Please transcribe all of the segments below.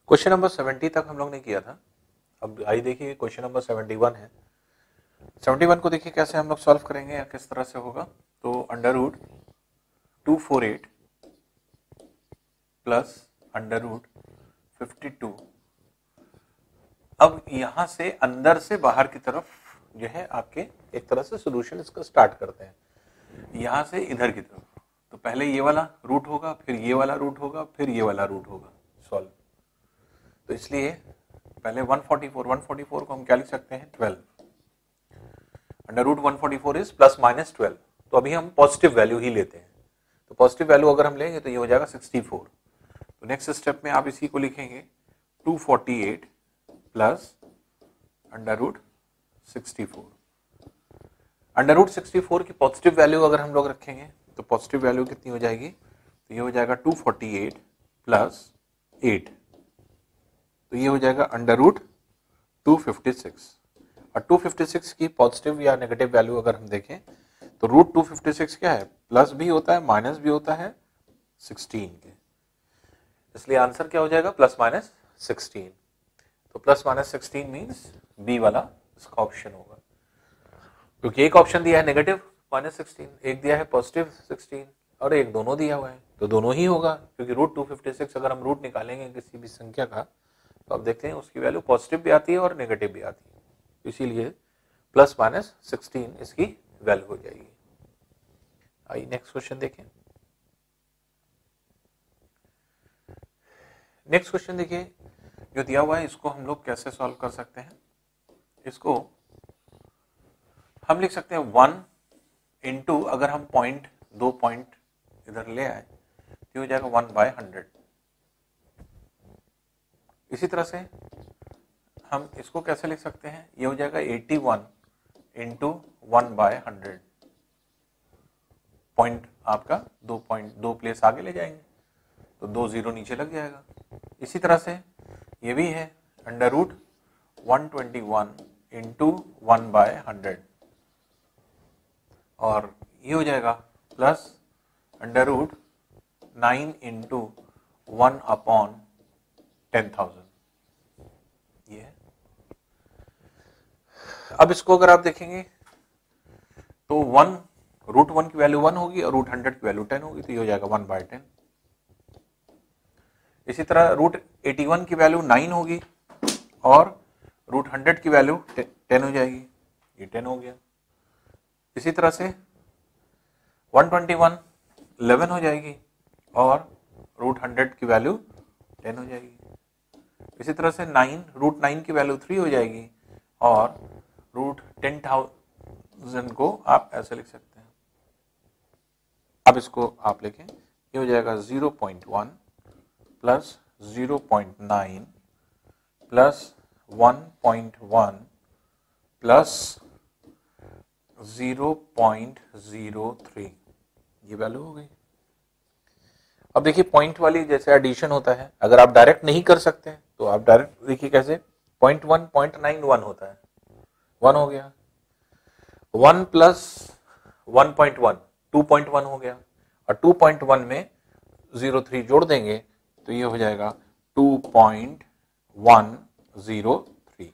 Question number 70 तक हम लोग ने किया था। अब आई देखिए क्वेश्चन नंबर 71 है। 71 को देखिए कैसे हम लोग सॉल्व करेंगे या किस तरह से होगा। तो under root 248 plus under root 52। अब यहां से अंदर से बाहर की तरफ जो है आपके एक तरह से सोल्यूशन इसका स्टार्ट करते हैं, यहां से इधर की तरफ। तो पहले ये वाला रूट होगा, फिर ये वाला रूट होगा, फिर ये वाला रूट होगा सॉल्व। तो इसलिए पहले 144 को हम क्या लिख सकते हैं 12। Under root 144 is plus minus 12। तो अभी हम पॉजिटिव वैल्यू ही लेते हैं। तो पॉजिटिव वैल्यू अगर हम लेंगे तो ये हो जाएगा 64। तो नेक्स्ट स्टेप में आप इसी को लिखेंगे 248 plus under root 64। Under root 64 की पॉजिटिव वैल्यू अगर हम लोग रखेंगे तो पॉजिटिव वैल्यू कितनी हो जाएगी, तो ये हो जाएगा 248 प्लस 8। तो ये हो जाएगा अंडर रूट 256। और 256 की पॉजिटिव या नेगेटिव वैल्यू अगर हम देखें तो रूट 256 क्या है, प्लस भी होता है माइनस भी होता है 16 के। इसलिए आंसर क्या हो जाएगा प्लस माइनस 16। तो प्लस माइनस 16 मीन्स बी वाला इसका ऑप्शन होगा, क्योंकि एक ऑप्शन दिया है नेगेटिव माइनस 16, एक दिया है पॉजिटिव 16 और एक दोनों दिया हुआ है, तो दोनों ही होगा। क्योंकि रूट 256 अगर हम रूट निकालेंगे किसी भी संख्या का तो आप देखते हैं उसकी वैल्यू पॉजिटिव भी आती है और नेगेटिव भी आती है। इसीलिए प्लस माइनस 16 इसकी वैल्यू हो जाएगी। आइए नेक्स्ट क्वेश्चन देखें। नेक्स्ट क्वेश्चन देखिए जो दिया हुआ है इसको हम लोग कैसे सॉल्व कर सकते हैं। इसको हम लिख सकते हैं 1 इंटू, अगर हम पॉइंट 2 पॉइंट इधर ले आए तो हो जाएगा 1/100। इसी तरह से हम इसको कैसे लिख सकते हैं, ये हो जाएगा 81 इंटू 1/100। पॉइंट आपका 2 प्लेस आगे ले जाएंगे तो 2 0 नीचे लग जाएगा। इसी तरह से ये भी है अंडर रूट 121 इंटू 1/100 और ये हो जाएगा प्लस अंडर रूट 9 इंटू 1/10,000। ये है। अब इसको अगर आप देखेंगे तो रूट 1 की वैल्यू 1 होगी और रूट 100 की वैल्यू 10 होगी, तो ये हो जाएगा 1/10। इसी तरह रूट 81 की वैल्यू 9 होगी और रूट 100 की वैल्यू 10 हो जाएगी, ये 10 हो गया। इसी तरह से 121 11 हो जाएगी और रूट 100 की वैल्यू 10 हो जाएगी। इसी तरह से रूट 9 की वैल्यू 3 हो जाएगी और रूट 10,000 को आप ऐसे लिख सकते हैं। अब इसको आप लिखें, ये हो जाएगा 0.1 प्लस 0.9 प्लस 1.1 प्लस 0.03, ये वैल्यू हो गई। अब देखिए पॉइंट वाली जैसे एडिशन होता है, अगर आप डायरेक्ट नहीं कर सकते तो आप डायरेक्ट देखिए कैसे 0.1 0.91 होता है, 1 हो गया। 1 प्लस 1.1 2.1 हो गया और 2.1 में 0.3 जोड़ देंगे तो ये हो जाएगा 2.103।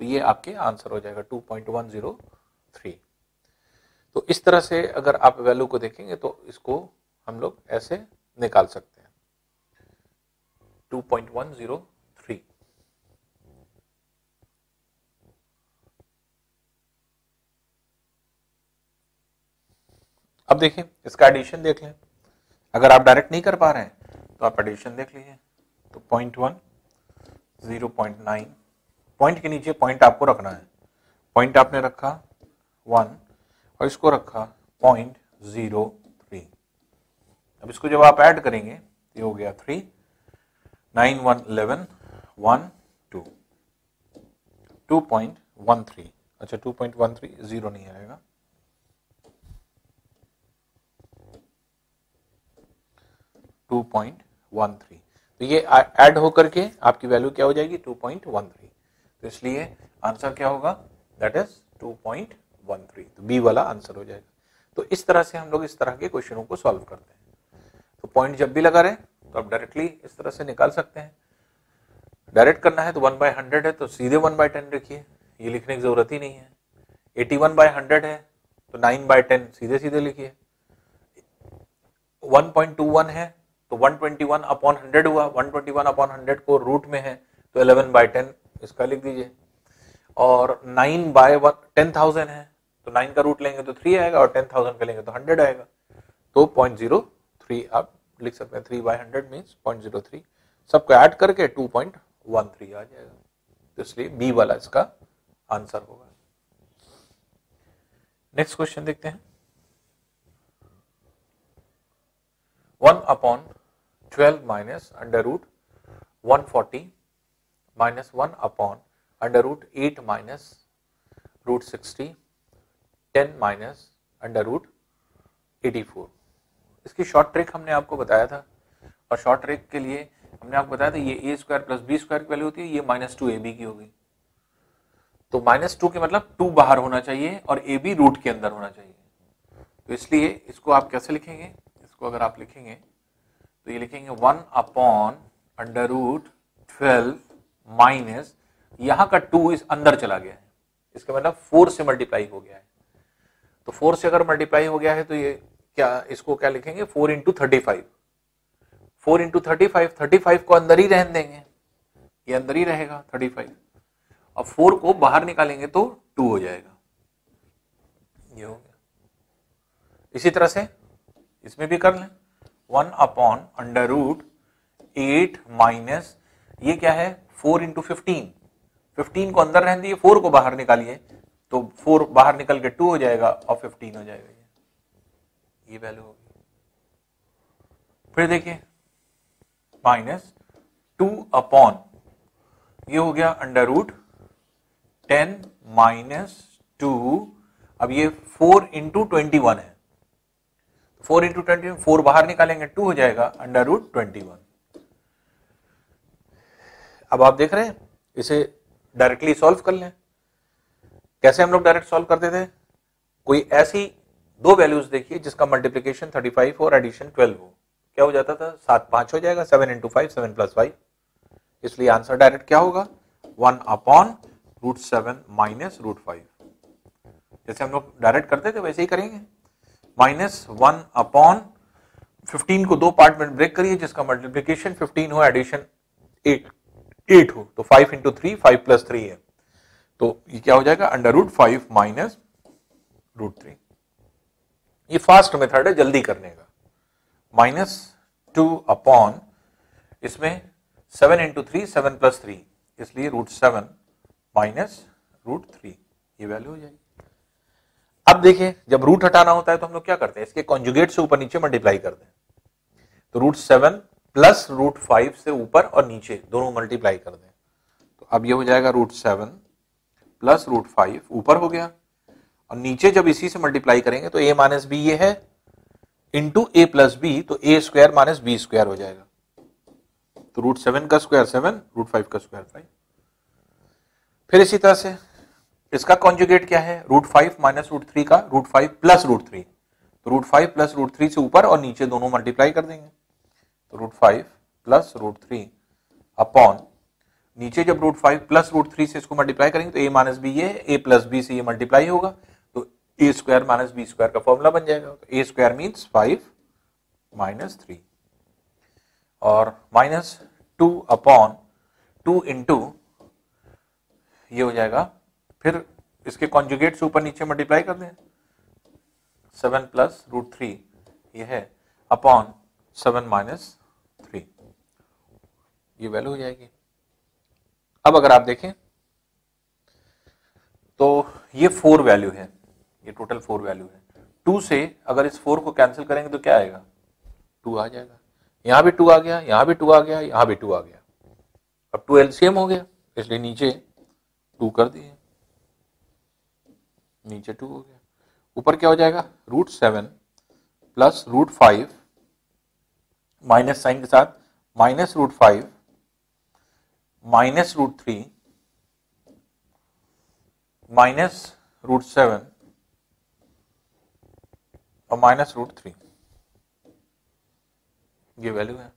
तो ये आपके आंसर हो जाएगा 2.103। तो इस तरह से अगर आप वैल्यू को देखेंगे तो इसको हम लोग ऐसे निकाल सकते हैं 2.103। अब देखिए इसका एडिशन देख लें। अगर आप डायरेक्ट नहीं कर पा रहे हैं तो आप एडिशन देख लीजिए। तो 0.1 0.9, पॉइंट के नीचे पॉइंट आपको रखना है। पॉइंट आपने रखा 1 और इसको रखा 0.03। अब इसको जब आप ऐड करेंगे तो ये हो गया 3 9 1 11 1 2 2.13। अच्छा 2.13 0 नहीं आएगा, 2.13। तो ये ऐड होकर के आपकी वैल्यू क्या हो जाएगी 2.13। तो इसलिए आंसर क्या होगा, दैट इज 2.13। तो बी वाला आंसर हो जाएगा। तो इस तरह से हम लोग इस तरह के क्वेश्चनों को सॉल्व करते हैं। तो पॉइंट जब भी लगा रहे तो आप डायरेक्टली इस तरह से निकाल सकते हैं। डायरेक्ट करना है तो 1/100 है तो सीधे 1/10 लिखिए, ये लिखने की जरूरत ही नहीं है। 81/100 है तो 9/10 सीधे सीधे लिखिए। 1.21 है तो 121/100 हुआ, 121/100 को रूट में है तो 11/10 इसका लिख दीजिए। और 9/10,000 है तो 9 का रूट लेंगे तो 3 आएगा और 10,000 का लेंगे तो 100 आएगा, तो 0.03 आप लिख सकते हैं। 3/100 मीन्स 0.03, सबको ऐड करके 2.13 आ जाएगा, तो इसलिए बी वाला इसका आंसर होगा। नेक्स्ट क्वेश्चन देखते हैं। 1/12 minus under root 140 minus 1/8 minus root 60 10 minus under root 84। इसकी शॉर्ट ट्रिक हमने आपको बताया था, और शॉर्ट ट्रिक के लिए हमने आपको बताया था ये ए स्क्वायर प्लस बी स्क्वायर की वैल्यू होती है, ये -2ab की होगी। तो -2 के मतलब 2 बाहर होना चाहिए और ए बी रूट के अंदर होना चाहिए। तो इसलिए इसको आप कैसे लिखेंगे, इसको अगर आप लिखेंगे तो ये लिखेंगे 1/√12 माइनस, यहां का 2 इस अंदर चला गया है, इसका मतलब 4 से मल्टीप्लाई हो गया है। तो 4 से अगर मल्टीप्लाई हो गया है तो ये क्या, इसको क्या लिखेंगे 4 × 35। 4 × 35, 35 को अंदर ही रहने देंगे, ये अंदर ही रहेगा 35, और 4 को बाहर निकालेंगे तो 2 हो जाएगा, ये हो गया। इसी तरह से इसमें भी कर लें 1/√8 माइनस, ये क्या है 4 × 15, 15 को अंदर रहने दिए, 4 को बाहर निकालिए तो 4 बाहर निकल के 2 हो जाएगा और 15 हो जाएगा, ये वैल्यू होगी। फिर देखिए -2 ये हो गया √10 माइनस 2, अब ये 4 × 21 है, 4 × 21, 4 बाहर निकालेंगे 2 हो जाएगा √21। अब आप देख रहे हैं, इसे डायरेक्टली सॉल्व कर लें। कैसे हम लोग डायरेक्ट सॉल्व करते थे, कोई ऐसी दो वैल्यूज देखिए जिसका मल्टीप्लीकेशन 35 और एडिशन 12 हो, क्या हो जाता था 7 5 हो जाएगा, 7 × 5 7 + 5, इसलिए आंसर डायरेक्ट क्या होगा 1/√7 माइनस √5। जैसे हम लोग डायरेक्ट करते थे वैसे ही करेंगे। -1/15 को दो पार्ट में ब्रेक करिए, जिसका मल्टीप्लीकेशन 15 हो, एडिशन 8 हो, तो 5 × 3 5 + 3 है, तो ये क्या हो जाएगा √5 माइनस √3। ये फास्ट मेथड है जल्दी करने का। -2 इसमें 7 × 3 7 + 3, इसलिए √7 माइनस √3, ये वैल्यू हो जाएगी। अब देखिए जब रूट हटाना होता है तो हम लोग क्या करते हैं, इसके कॉन्जुगेट से ऊपर नीचे मल्टीप्लाई करते हैं, तो √7 प्लस √5 से ऊपर और नीचे दोनों मल्टीप्लाई कर दें, तो अब ये हो जाएगा √7 प्लस √5 ऊपर हो गया, और नीचे जब इसी से मल्टीप्लाई करेंगे तो a - b ये है इंटू a + b, तो a² - b² हो जाएगा, तो √7 का स्क्वायर 7, √5 का स्क्वायर 5। फिर इसी तरह से इसका कॉन्जुगेट क्या है, √5 माइनस √3 का √5 प्लस √3, तो √5 प्लस √3 से ऊपर और नीचे दोनों मल्टीप्लाई कर देंगे, तो √5 प्लस √3 अपॉन नीचे जब √5 प्लस √3 से इसको मल्टीप्लाई करेंगे तो a - b ये a + b से ये मल्टीप्लाई होगा, तो a² - b² का फॉर्मूला बन जाएगा, तो a² मीन्स 5 - 3 और -2/2 इंटू ये हो जाएगा, फिर इसके कॉन्जुगेट से ऊपर नीचे मल्टीप्लाई कर दें, 7 प्लस √3 ये है अपॉन 7 - 3, ये वैल्यू हो जाएगी। अब अगर आप देखें तो ये 4 वैल्यू है, ये टोटल 4 वैल्यू है। 2 से अगर इस 4 को कैंसिल करेंगे तो क्या आएगा 2 आ जाएगा, यहां भी 2 आ गया, यहां भी 2 आ गया, यहां भी 2 आ गया, अब 2 एलसीएम हो गया, इसलिए नीचे 2 कर दिए, नीचे 2 हो गया, ऊपर क्या हो जाएगा √7 प्लस √5 माइनस साइन के साथ -√5 माइनस √3 माइनस √7 और माइनस √3, ये वैल्यू है।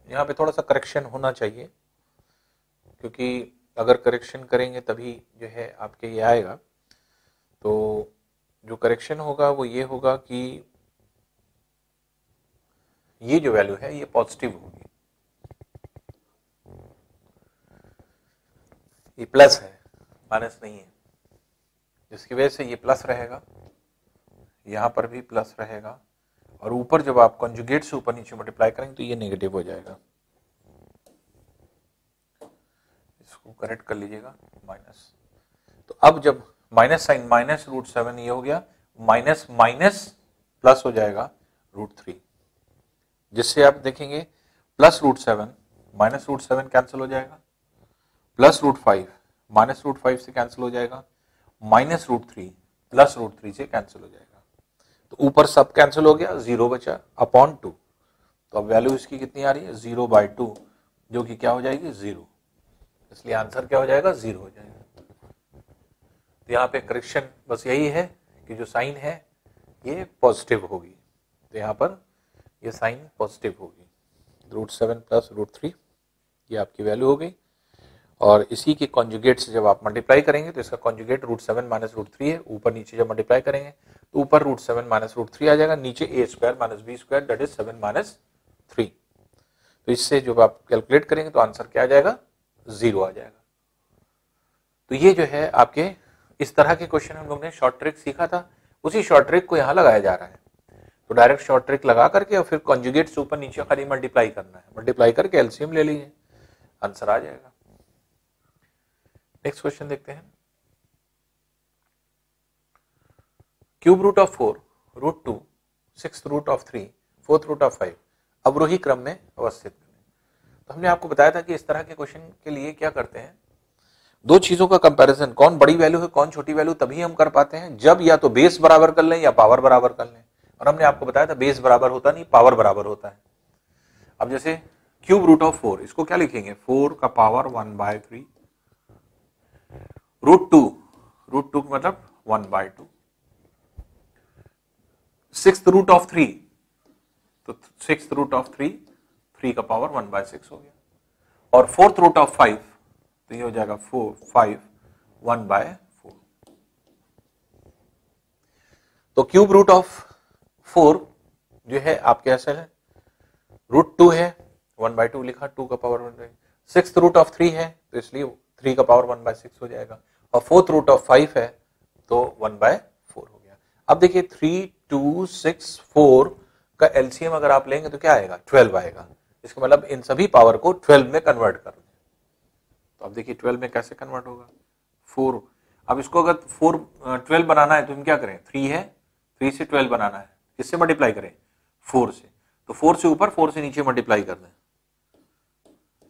यहाँ पे थोड़ा सा करेक्शन होना चाहिए, क्योंकि अगर करेक्शन करेंगे तभी जो है आपके ये आएगा। तो जो करेक्शन होगा वो ये होगा कि ये जो वैल्यू है ये पॉजिटिव होगी, ये प्लस है, माइनस नहीं है, जिसकी वजह से ये प्लस रहेगा, यहां पर भी प्लस रहेगा, और ऊपर जब आप कॉन्जुगेट से ऊपर नीचे मल्टीप्लाई करेंगे तो ये नेगेटिव हो जाएगा। इसको करेक्ट कर लीजिएगा, माइनस। तो अब जब माइनस साइन, माइनस √7 ये हो गया, माइनस माइनस प्लस हो जाएगा √3, जिससे आप देखेंगे प्लस √7 माइनस √7 कैंसिल हो जाएगा, प्लस √5 माइनस √5 से कैंसिल हो जाएगा, माइनस √3 प्लस √3 से कैंसिल हो जाएगा। तो ऊपर सब कैंसिल हो गया, 0 बचा अपॉन 2। तो अब वैल्यू इसकी कितनी आ रही है, 0/2, जो कि क्या हो जाएगी, 0। इसलिए आंसर क्या हो जाएगा, 0 हो जाएगा। तो यहाँ पे करेक्शन बस यही है कि जो साइन है ये पॉजिटिव होगी, तो यहाँ पर ये साइन पॉजिटिव होगी। √7 प्लस √3 ये आपकी वैल्यू हो गई, और इसी के कॉन्जुगेट से जब आप मल्टीप्लाई करेंगे तो इसका कॉन्जुगेट √7 माइनस √3 है, ऊपर नीचे जब मल्टीप्लाई करेंगे तो ऊपर √7 माइनस √3 आ जाएगा, नीचे a² minus b² that is 7 minus 3। तो इससे जब आप कैलकुलेट करेंगे तो आंसर क्या आ जाएगा, 0 आ जाएगा। तो ये जो है आपके इस तरह के क्वेश्चन हम लोग ने शॉर्ट ट्रिक सीखा था, उसी शॉर्ट ट्रिक को यहाँ लगाया जा रहा है। तो डायरेक्ट शॉर्ट ट्रिक लगा करके और फिर कॉन्जुगेट से ऊपर नीचे खाली मल्टीप्लाई करना है, मल्टीप्लाई करके एलसीएम ले लीजिए, आंसर आ जाएगा। नेक्स्ट क्वेश्चन देखते हैं। Cube root of 4, √2, sixth root of 3, fourth root of 5 अवरोही क्रम में अवस्थित करें। तो हमने आपको बताया था कि इस तरह के क्वेश्चन के लिए क्या करते हैं, दो चीजों का कंपैरिजन, कौन बड़ी वैल्यू है कौन छोटी वैल्यू, तभी हम कर पाते हैं जब या तो बेस बराबर कर लें या पावर बराबर कर लें। और हमने आपको बताया था बेस बराबर होता नहीं, पावर बराबर होता है। अब जैसे क्यूब रूट ऑफ 4, इसको क्या लिखेंगे, 4 का पावर 1/3, √2 मतलब 1/2, सिक्स्थ रूट ऑफ 3, तो सिक्स्थ रूट ऑफ 3 का पावर 1/6 हो गया, और फोर्थ रूट ऑफ 5, तो ये हो जाएगा 5 1/4। तो क्यूब रूट ऑफ 4 जो है आपके असल है, √2 है, 1/2 लिखा, 2 का पावर 1/2, सिक्स्थ रूट ऑफ 3 है तो इसलिए 3 का पावर 1/6 हो जाएगा, और फोर्थ रूट ऑफ 5 है तो 1/4 हो गया। अब देखिए 3, 2, 6, 4 का एलसीएम अगर आप लेंगे तो क्या आएगा, 12 आएगा। इसका मतलब इन सभी पावर को 12 में कन्वर्ट कर दें। तो अब देखिए 12 में कैसे कन्वर्ट होगा, 4। अब इसको अगर 12 बनाना है तो हम क्या करें, 3 है, 3 से 12 बनाना है, किससे मल्टीप्लाई करें, 4 से। तो 4 से ऊपर 4 से नीचे मल्टीप्लाई कर दें,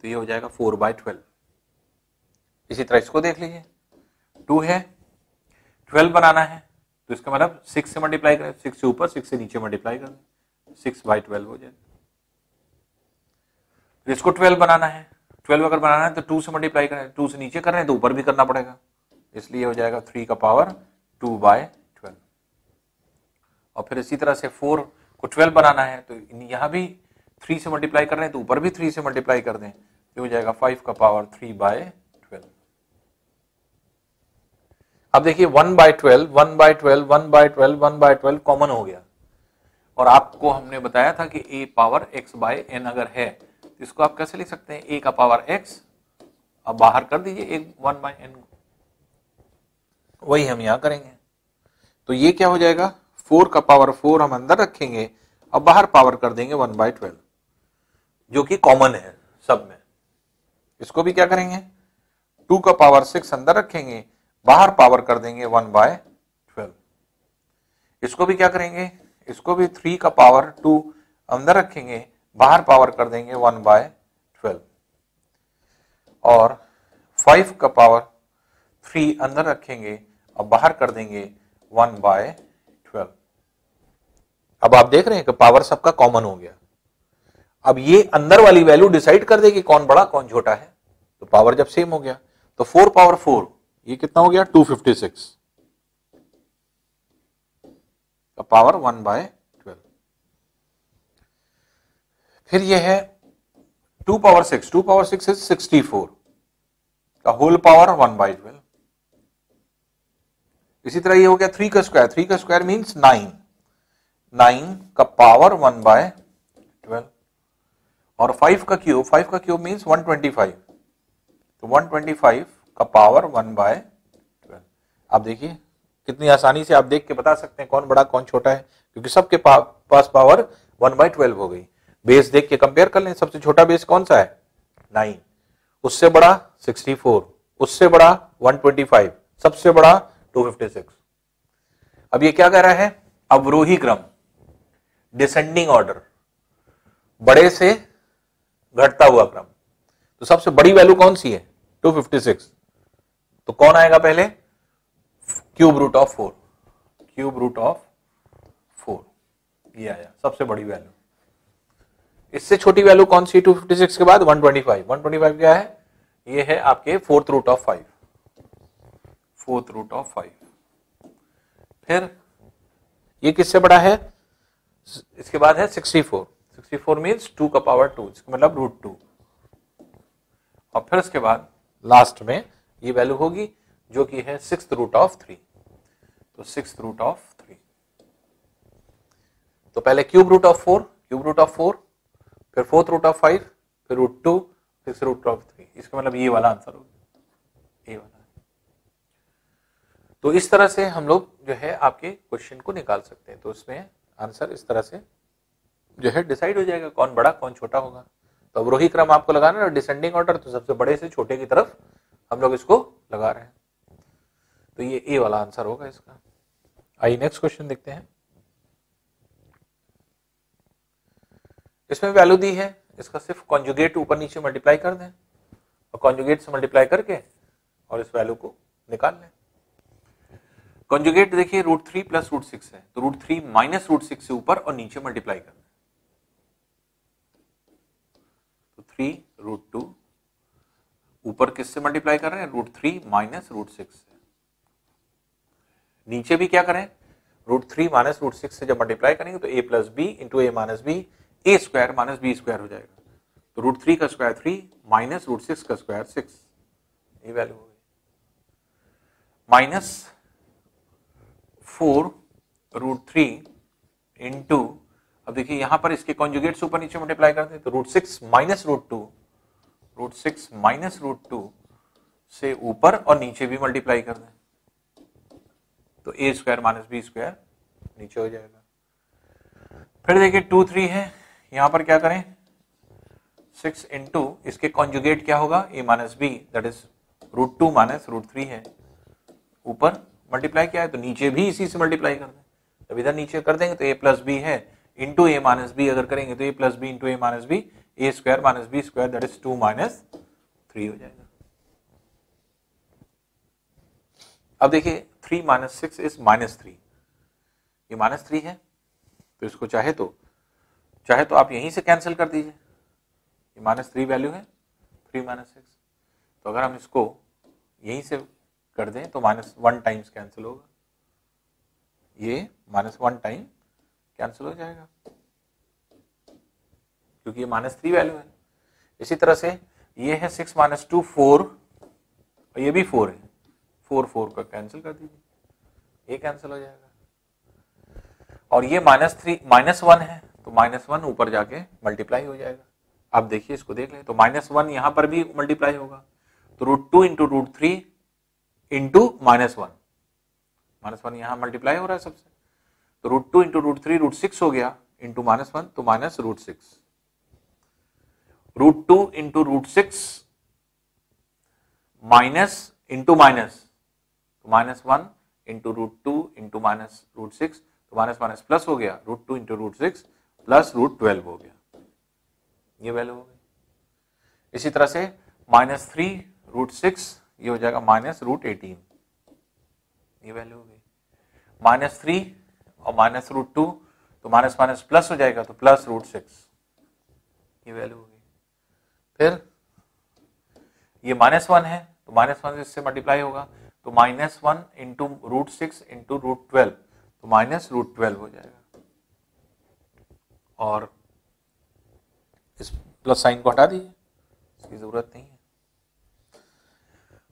तो ये हो जाएगा 4/12। इसी तरह इसको देख लीजिए, 2 है, 12 बनाना है तो इसका मतलब 6 से मल्टीप्लाई करें, 6 से ऊपर 6 से नीचे मल्टीप्लाई कर दें, 6/12 हो जाए। तो इसको 12 बनाना है, 12 अगर बनाना है तो 2 से मल्टीप्लाई करें, 2 से नीचे कर रहे हैं तो ऊपर भी करना पड़ेगा, इसलिए हो जाएगा 3 का पावर 2/12। और फिर इसी तरह से 4 को 12 बनाना है तो यहां भी 3 से मल्टीप्लाई कर रहे हैं तो ऊपर भी 3 से मल्टीप्लाई कर दें, तो हो जाएगा 5 का पावर 3/12। अब देखिए 1/12 1/12 1/12 1/12 कॉमन हो गया, और आपको हमने बताया था कि a पावर x/n अगर है तो इसको आप कैसे लिख सकते हैं, a का पावर x, अब बाहर कर दीजिए 1/n को, वही हम यहां करेंगे। तो ये क्या हो जाएगा, 4 का पावर 4 हम अंदर रखेंगे, अब बाहर पावर कर देंगे 1/12, जो कि कॉमन है सब में। इसको भी क्या करेंगे, 2 का पावर 6 अंदर रखेंगे, बाहर पावर कर देंगे 1/12। इसको भी क्या करेंगे, इसको भी 3 का पावर 2 अंदर रखेंगे, बाहर पावर कर देंगे 1/12, और 5 का पावर 3 अंदर रखेंगे और बाहर कर देंगे 1/12। अब आप देख रहे हैं कि पावर सबका कॉमन हो गया। अब ये अंदर वाली वैल्यू डिसाइड कर देगी कौन बड़ा कौन छोटा है, तो पावर जब सेम हो गया तो 4 पावर 4 ये कितना हो गया, 256 का पावर 1/12। फिर ये है 2 पावर 6 इज 64 का होल पावर 1/12। इसी तरह ये हो गया 3 का स्क्वायर मीन्स 9 का पावर 1/12 और 5 का क्यूब मीन्स 125, तो 125 का पावर 1/12। आप देखिए कितनी आसानी से आप देख के बता सकते हैं कौन बड़ा कौन छोटा है, क्योंकि सबके पास पावर 1/12 हो गई। बेस देख के कंपेयर कर लें, सबसे छोटा बेस कौन सा है 9, उससे बड़ा 64, उससे बड़ा 125, सबसे बड़ा 256। अब ये क्या कह रहा है, अवरोही क्रम, डिसेंडिंग ऑर्डर, बड़े से घटता हुआ क्रम। तो सबसे बड़ी वैल्यू कौन सी है 256, तो कौन आएगा पहले, क्यूब रूट ऑफ 4, ये आया सबसे बड़ी वैल्यू। इससे छोटी वैल्यू कौन सी 256 के बाद 125 क्या है, ये है आपके फोर्थ रूट ऑफ 5। फिर ये किससे बड़ा है, इसके बाद है 64 मीन्स 2 का पावर 2, इसका मतलब √2। और फिर उसके बाद लास्ट में ये वैल्यू होगी जो कि है 6th रूट ऑफ 3, तो 6th रूट ऑफ 3। तो पहले क्यूब रूट ऑफ 4, फिर 4th रूट ऑफ 5, फिर √2, 6th रूट ऑफ 3। इसका मतलब ये वाला आंसर होगा, ये वाला। तो इस तरह से हम लोग जो है आपके क्वेश्चन को निकाल सकते हैं। तो इसमें आंसर इस तरह से जो है डिसाइड हो जाएगा कौन बड़ा कौन छोटा होगा। तो अवरोही क्रम आपको लगाना है, डिसेंडिंग ऑर्डर, तो सबसे बड़े से छोटे की तरफ हम लोग इसको लगा रहे हैं। तो ये ए वाला आंसर होगा इसका। आइए नेक्स्ट क्वेश्चन देखते हैं। इसमें वैल्यू दी है, इसका सिर्फ कॉन्जुगेट ऊपर नीचे मल्टीप्लाई कर दें और कॉन्जुगेट से मल्टीप्लाई करके और इस वैल्यू को निकाल लें। कॉन्जुगेट देखिए √3 प्लस √6 है, तो √3 माइनस √6 से ऊपर और नीचे मल्टीप्लाई कर दें, तो 3 √2 ऊपर किससे मल्टीप्लाई कर रहे हैं, √3 माइनस √6 से। नीचे भी क्या करें, √3 माइनस √6 से जब मल्टीप्लाई करेंगे तो a plus B into a minus B, a square minus B square हो जाएगा। तो √3 का स्क्वायर 3 माइनस √6 का स्क्वायर 6, ये वैल्यू हो गई। माइनस 4 √3 इंटू, अब देखिए यहां पर इसके कॉन्जुगेट से ऊपर नीचे मल्टीप्लाई करते हैं, तो √6 माइनस √2 से ऊपर और नीचे भी मल्टीप्लाई कर दें, तो a square minus B square नीचे हो जाएगा। फिर देखिए 2 3 है, यहां पर क्या करें, 6 इंटू इसके कॉन्जुगेट क्या होगा, a minus B, that is √2 minus √3 है, ऊपर मल्टीप्लाई क्या है तो नीचे भी इसी से मल्टीप्लाई कर दें। जब इधर नीचे कर देंगे तो a प्लस बी है, इंटू a माइनस बी अगर करेंगे तो a plus B into a minus B, a square minus B square, that is 2 minus 3 हो जाएगा। अब देखिए 3 माइनस 6 इज -3, ये -3 है, तो इसको चाहे तो आप यहीं से कैंसिल कर दीजिए, ये -3 वैल्यू है 3 माइनस 6, तो अगर हम इसको यहीं से कर दें तो -1 टाइम्स कैंसिल होगा, ये -1 टाइम कैंसिल हो जाएगा क्योंकि ये -3 वैल्यू है। इसी तरह से ये है 6 माइनस 2 4 और ये भी 4 है, 4 का कैंसिल कर दीजिए, ये कैंसिल हो जाएगा। और ये -1 है, तो -1 ऊपर जाके मल्टीप्लाई हो जाएगा। अब देखिए इसको देख लें, तो -1 यहां पर भी मल्टीप्लाई होगा, तो √2 इंटू √3 इंटू -1 यहां मल्टीप्लाई हो रहा है सबसे, तो √2 इंटू √3 √6 हो गया, इंटू -1 तो minus √6, √2 into √6 minus into minus, तो -1 इंटू √2 इंटू माइनस √6, तो माइनस माइनस प्लस हो गया, √2 इंटू √6 प्लस √12 हो गया, ये वैल्यू हो गई। इसी तरह से -3 √6 ये हो जाएगा -√18, ये वैल्यू हो गई। -3 और -√2 तो माइनस माइनस प्लस हो जाएगा, तो प्लस √6, ये वैल्यू हो गई। फिर ये -1 है, तो -1 इससे मल्टीप्लाई होगा, तो -1 इंटू √6 इंटू √12, तो -√12 हो जाएगा। और इस प्लस साइन को हटा दीजिए, इसकी जरूरत नहीं है।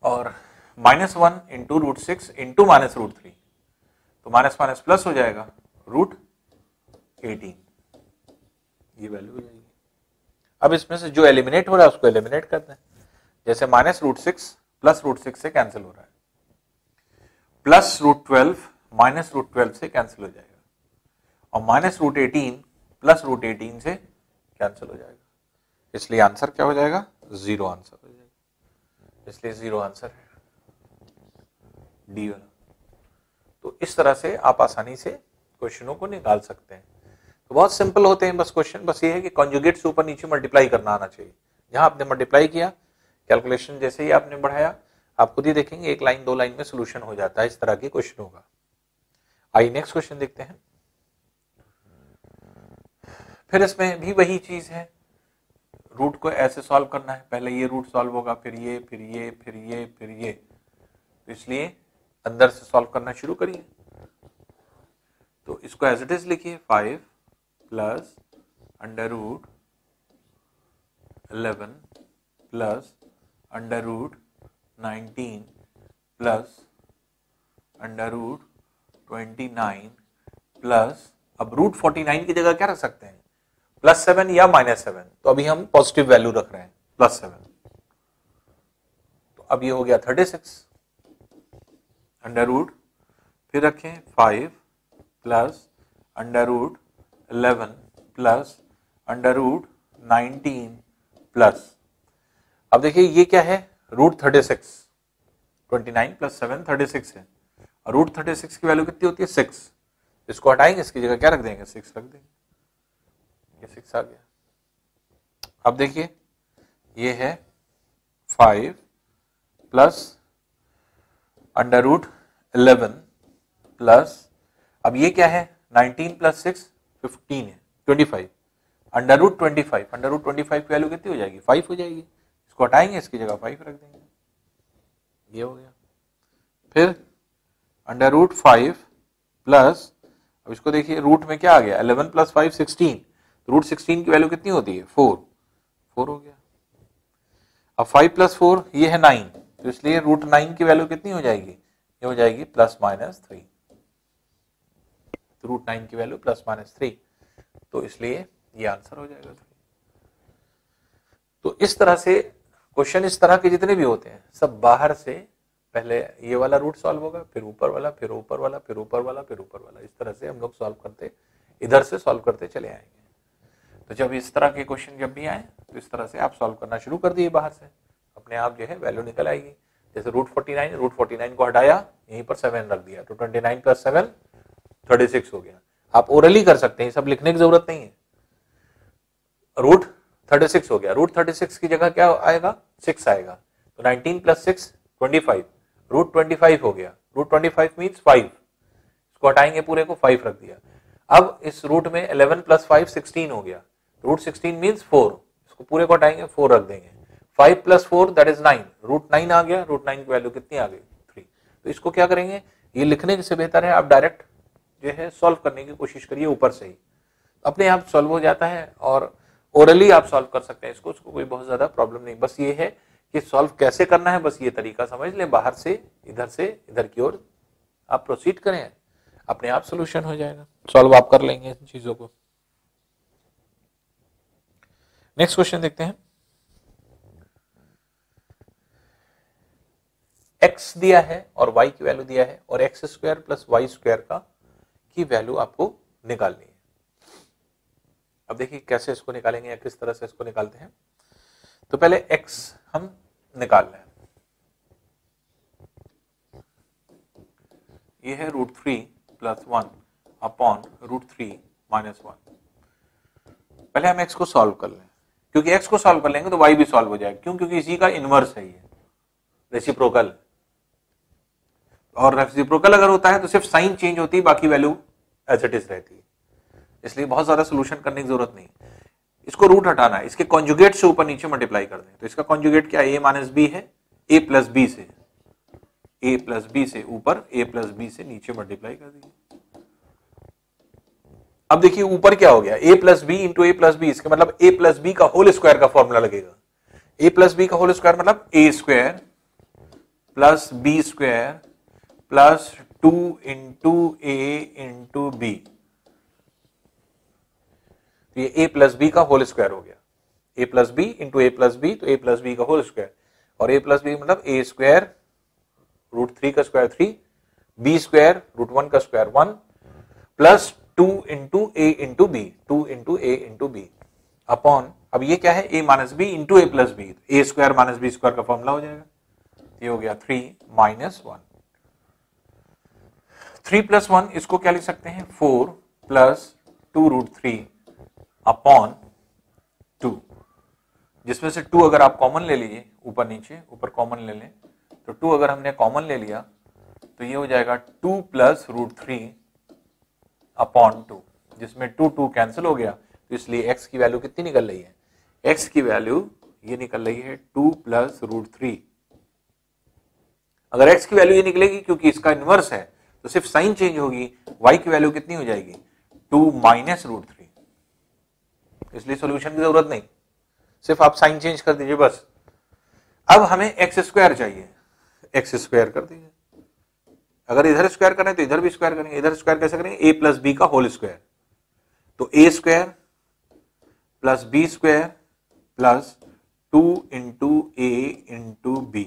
और -1 इंटू √6 इंटू -√3, तो माइनस माइनस प्लस हो जाएगा, √18 ये वैल्यू हो जाएगी। अब इसमें से जो एलिमिनेट हो रहा है उसको एलिमिनेट करते हैं। जैसे -√6 प्लस √6 से कैंसिल हो रहा है, प्लस √12 माइनस √12 से कैंसिल हो जाएगा, और -√18 प्लस √18 से कैंसिल हो जाएगा। इसलिए आंसर क्या हो जाएगा? 0 आंसर हो जाएगा। इसलिए 0 आंसर है डी वाला। तो इस तरह से आप आसानी से क्वेश्चनों को निकाल सकते हैं। तो बहुत सिंपल होते हैं बस क्वेश्चन, बस ये है कि कॉन्जुगेट से ऊपर नीचे मल्टीप्लाई करना आना चाहिए। जहां आपने मल्टीप्लाई किया, कैलकुलेशन जैसे ही आपने बढ़ाया, आप खुद ही देखेंगे 1 लाइन 2 लाइन में सोल्यूशन हो जाता है इस तरह के क्वेश्चनों का। आइए नेक्स्ट क्वेश्चन देखते हैं। फिर इसमें भी वही चीज है, रूट को ऐसे सॉल्व करना है। पहले ये रूट सॉल्व होगा, फिर ये, फिर ये, फिर ये, फिर ये। तो इसलिए अंदर से सॉल्व करना शुरू करिए। तो इसको एज इट इज लिखिए, 5 प्लस √11 प्लस √19 प्लस √29 प्लस, अब √49 की जगह क्या रख सकते हैं? +7 या -7। तो अभी हम पॉजिटिव वैल्यू रख रहे हैं, +7। तो अब ये हो गया 36 √ फिर रखें 5 प्लस √11 प्लस √19 प्लस, अब देखिए ये क्या है? √36, 29 प्लस 7 36 है, और √36 की वैल्यू कितनी होती है? 6। इसको हटाएंगे, इसकी जगह क्या रख देंगे? 6 रख देंगे। ये 6 आ गया। अब देखिए ये है 5 प्लस √11 प्लस, अब ये क्या है? 19 प्लस 6 15 है, 25, √25, √25 की वैल्यू कितनी हो जाएगी? 5 हो जाएगी। इसको हटाएंगे, इसकी जगह 5 रख देंगे। ये हो गया। फिर √5 प्लस, अब इसको देखिए रूट में क्या आ गया? 11 प्लस 5 16, √16 की वैल्यू कितनी होती है? 4 हो गया। अब 5 प्लस 4 ये है 9, तो इसलिए √9 की वैल्यू कितनी हो जाएगी? ये हो जाएगी +-3, तो √9 की वैल्यू +-3, तो इसलिए ये आंसर हो जाएगा 3। तो इस तरह से क्वेश्चन, इस तरह के जितने भी होते हैं सब बाहर से, पहले ये वाला रूट सॉल्व होगा, फिर ऊपर वाला, फिर ऊपर वाला, फिर ऊपर वाला, फिर ऊपर वाला, इस तरह से हम लोग सॉल्व करते, इधर से सॉल्व करते चले आएंगे। तो जब इस तरह के क्वेश्चन जब भी आए तो इस तरह से आप सॉल्व करना शुरू कर दिए, बाहर से अपने आप जो है वैल्यू निकल आएगी। जैसे √49 को हटाया, यहीं पर 7 रख दिया, तो 29 प्लस 7 36 हो गया। आप ओरली कर सकते हैं, सब लिखने की जरूरत नहीं है। √36 हो गया, √36 की जगह क्या आएगा? 6 आएगा, तो 19 प्लस 6 25, √25 हो गया, √25 मीन्स 5, इसको हटाएंगे पूरे को, 5 रख दिया। अब इस रूट में 11 प्लस 5 16 हो गया, √16 मीन्स 4, इसको पूरे को हटाएंगे, 4 रख देंगे। 5 प्लस 4 दैट इज 9, √9 आ गया, √9 की वैल्यू कितनी आ गई? 3। तो इसको क्या करेंगे? ये लिखने से बेहतर है आप डायरेक्ट जो है सॉल्व करने की कोशिश करिए ऊपर से ही, अपने आप सॉल्व हो जाता है। और ओरली आप सॉल्व कर सकते हैं इसको कोई बहुत ज्यादा प्रॉब्लम नहीं। बस ये है कि सॉल्व कैसे करना है, बस ये तरीका समझ लें, बाहर से इधर की ओर आप प्रोसीड करें, अपने आप सोल्यूशन हो जाएगा, सॉल्व आप कर लेंगे इन चीजों को। नेक्स्ट क्वेश्चन देखते हैं। x दिया है और y की वैल्यू दिया है, और x² प्लस y² की वैल्यू आपको निकालनी है। अब देखिए कैसे इसको निकालेंगे या किस तरह से इसको निकालते हैं। तो पहले x हम निकाल रहे हैं, ये है √3 प्लस 1 अपॉन √3 माइनस 1। पहले हम x को सॉल्व कर लें, क्योंकि x को सॉल्व कर लेंगे तो y भी सॉल्व हो जाएगा। क्यों? क्योंकि इसी का इनवर्स है, ये रेसिप्रोकल, और रेसिप्रोकल अगर होता है तो सिर्फ साइन चेंज होती है, बाकी वैल्यू एज इट इज रहती है। इसलिए बहुत ज्यादा सोल्यूशन करने की जरूरत नहीं। इसको रूट हटाना है, इसके कॉन्जुगेट से ऊपर नीचे मल्टीप्लाई कर दें। तो इसका कॉन्जुगेट क्या है? a माइनस बी है, a प्लस बी से, a प्लस बी से ऊपर, a प्लस बी से नीचे मल्टीप्लाई कर दीजिए। अब देखिए ऊपर क्या हो गया? a plus B into a plus B, इसका मतलब a प्लस बी का होल स्क्वायर का फॉर्मूला लगेगा। ए प्लस बी का होल स्क्वायर मतलब A square plus B square plus 2 into A into B. तो ये ए प्लस बी का होल स्क्वायर हो गया, A plus B into A plus B, तो ए प्लस बी का होल स्क्वायर, और ए प्लस बी मतलब ए स्क्वायर रूट 3 का स्क्वायर 3, बी स्क्वायर रूट 1 का square 1 plus 2 into A into B, 2 into A into B upon, अब ये क्या है ए minus B into A plus B, A square minus B square का formula हो जाएगा, ये हो गया 3 माइनस 1। 3 प्लस 1 इसको क्या लिख सकते हैं 4 प्लस 2 रूट 3 अपॉन 2, जिसमें से 2 अगर आप कॉमन ले लीजिए, ऊपर नीचे ऊपर कॉमन ले लें, तो 2 अगर हमने कॉमन ले लिया तो ये हो जाएगा 2 प्लस रूट 3 अपॉन 2, जिसमें 2 2 कैंसिल हो गया, तो इसलिए x की वैल्यू कितनी निकल रही है, x की वैल्यू ये निकल रही है 2 प्लस रूट 3। अगर x की वैल्यू ये निकलेगी क्योंकि इसका इनवर्स है तो सिर्फ साइन चेंज होगी, y की वैल्यू कितनी हो जाएगी 2 माइनस रूट 3, इसलिए सॉल्यूशन की जरूरत नहीं, सिर्फ आप साइन चेंज कर दीजिए बस। अब हमें एक्स स्क्वायर चाहिए, एक्स स्क्वायर कर दीजिए, अगर इधर स्क्वायर करें तो इधर भी स्क्वायर करेंगे, इधर स्क्वायर कैसे करेंगे ए प्लस बी का होल स्क्वायर, तो A square plus B square plus 2 into A into B,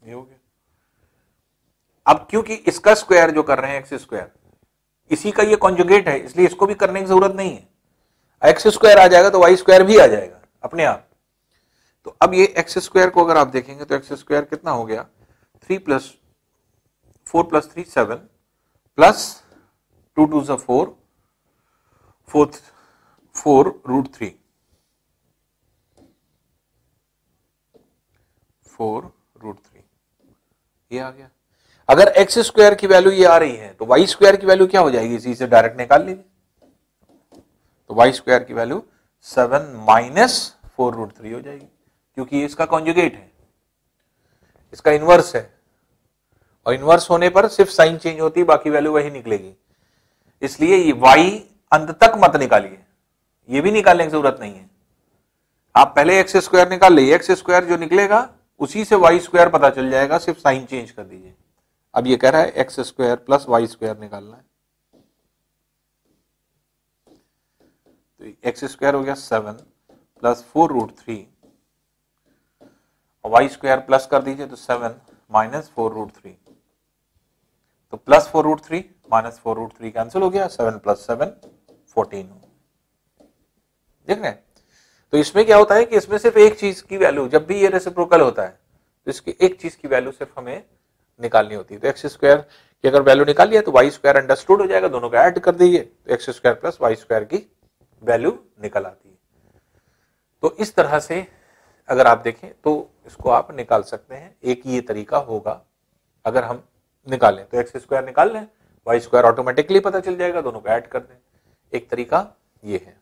ये हो गया। अब क्योंकि इसका स्क्वायर जो कर रहे हैं एक्स स्क्वायर, इसी का ये कॉन्जुगेट है, इसलिए इसको भी करने की जरूरत नहीं है, एक्स स्क्वायर आ जाएगा तो वाई स्क्वायर भी आ जाएगा अपने आप। तो अब ये एक्स स्क्वायर को अगर आप देखेंगे तो एक्स स्क्वायर कितना हो गया 3 plus 4 plus 3 7 plus 2 2 4 4 root 3 4 root 3 ये आ गया। अगर एक्स स्क्वायर की वैल्यू ये आ रही है तो वाई स्क्वायर की वैल्यू क्या हो जाएगी, इसी से डायरेक्ट निकाल लीजिए, तो वाई स्क्वायर की वैल्यू 7 माइनस 4 रूट 3 हो जाएगी, क्योंकि इसका कॉन्जुगेट है, इसका इनवर्स है, और इनवर्स होने पर सिर्फ साइन चेंज होती है, बाकी वैल्यू वही निकलेगी, इसलिए ये y अंत तक मत निकालिए, ये भी निकालने की जरूरत नहीं है, आप पहले एक्स स्क्वायर निकाल लीजिए, एक्स स्क्वायर जो निकलेगा उसी से वाई स्क्वायर पता चल जाएगा, सिर्फ साइन चेंज कर दीजिए। अब ये कह रहा है X square plus Y square निकालना है, तो एक्स स्क्वायर हो गया 7 प्लस 4 रूट 3 और वाई स्क्वायर प्लस कर दीजिए तो 7 माइनस 4 रूट 3, तो plus 4 root 3 minus 4 root 3 cancel हो गया, 7 प्लस 7 14। देख रहे हैं, तो इसमें क्या होता है कि इसमें सिर्फ एक चीज की वैल्यू, जब भी ये रेसिप्रोकल होता है तो इसकी एक चीज की वैल्यू सिर्फ हमें निकालनी होती है, तो एक्स स्क्वायर की अगर वैल्यू निकाल लिया तो वाई स्क्वायर अंडरस्टूड हो जाएगा, दोनों का ऐड कर दीजिए तो X square plus Y square की वैल्यू निकल आती है। तो इस तरह से अगर आप देखें तो इसको आप निकाल सकते हैं, एक ये तरीका होगा, अगर हम निकालें तो एक्स स्क्वायर निकाल लें, वाई स्क्वायर ऑटोमेटिकली पता चल जाएगा, दोनों को ऐड कर दें, एक तरीका ये है।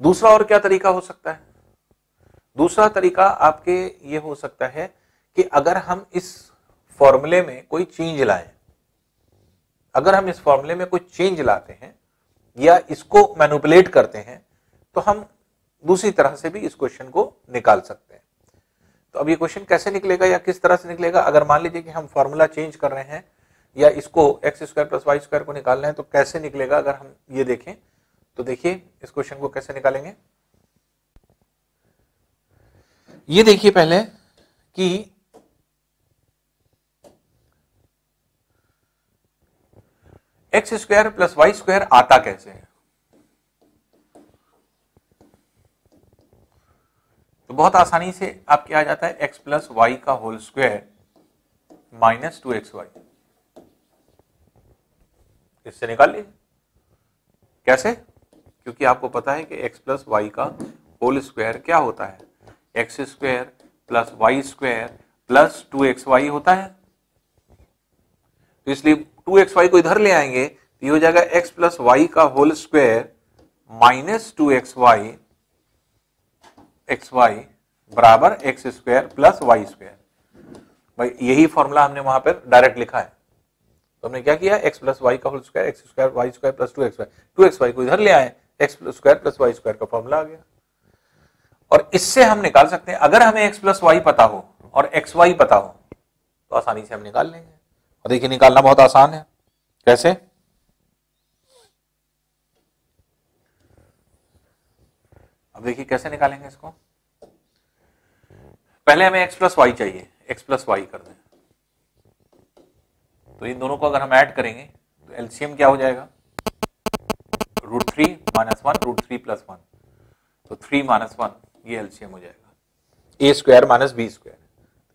दूसरा और क्या तरीका हो सकता है, दूसरा तरीका आपके ये हो सकता है कि अगर हम इस फॉर्मूले में कोई चेंज लाएं, अगर हम इस फॉर्मूले में कोई चेंज लाते हैं या इसको मैनिपुलेट करते हैं तो हम दूसरी तरह से भी इस क्वेश्चन को निकाल सकते हैं। तो अब ये क्वेश्चन कैसे निकलेगा या किस तरह से निकलेगा, अगर मान लीजिए कि हम फॉर्मूला चेंज कर रहे हैं या इसको X square plus Y square को निकाल रहे हैं तो कैसे निकलेगा, अगर हम ये देखें तो देखिए इस क्वेश्चन को कैसे निकालेंगे। ये देखिए पहले कि X square plus Y square आता कैसे है, तो बहुत आसानी से आपके आ जाता है एक्स प्लस वाई का होल स्क्वायर माइनस 2xy, इससे निकाल लीजिए। कैसे, क्योंकि आपको पता है कि एक्स प्लस वाई का होल स्क्वायर क्या होता है, X square plus Y square plus 2xy होता है, तो इसलिए 2xy को इधर ले आएंगे तो ये हो जाएगा x प्लस वाई का whole square minus 2xy xy बराबर X square plus Y square. भाई यही फॉर्मूला हमने वहां पर डायरेक्ट लिखा है, तो हमने क्या किया x प्लस वाई का whole square X square Y square plus 2xy को इधर ले आए, X square plus Y square का फॉर्मूला आ गया। और इससे हम निकाल सकते हैं, अगर हमें एक्स प्लस वाई पता हो और एक्स वाई पता हो तो आसानी से हम निकाल लेंगे। और देखिए निकालना बहुत आसान है। कैसे? अब देखिए कैसे निकालेंगे इसको। पहले हमें एक्स प्लस वाई चाहिए, एक्स प्लस वाई कर दें। तो इन दोनों को अगर हम ऐड करेंगे तो एलसीएम क्या हो जाएगा, √3 - 1 √3 + 1, तो 3 - 1 ये एलसीएम हो जाएगा, A square minus B square,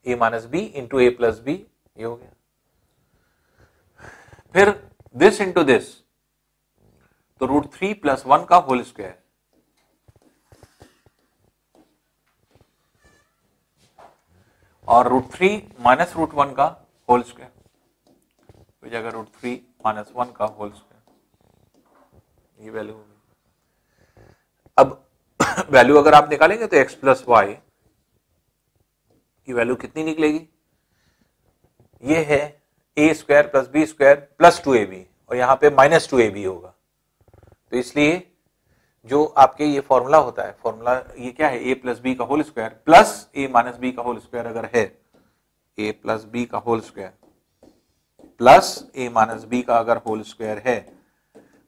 A minus B into A plus B, ये हो गया। फिर दिस इंटू दिस, तो √3 + 1 का होल स्क्वायर, और √3 - √1 का होल स्क्वायर हो जाएगा, √3 - 1 का होल स्क्वायर, ये वैल्यू होगी। अब वैल्यू अगर आप निकालेंगे तो x प्लस वाई की वैल्यू कितनी निकलेगी, ये है a square plus B square plus 2ab, और यहां पे -2ab होगा। तो इसलिए जो आपके ये फॉर्मूला होता है, फॉर्मूला ये क्या है, a प्लस बी का whole square plus a minus B का होल स्क्वायर अगर है, a प्लस बी का whole square plus a minus B का अगर होल स्क्वायर है,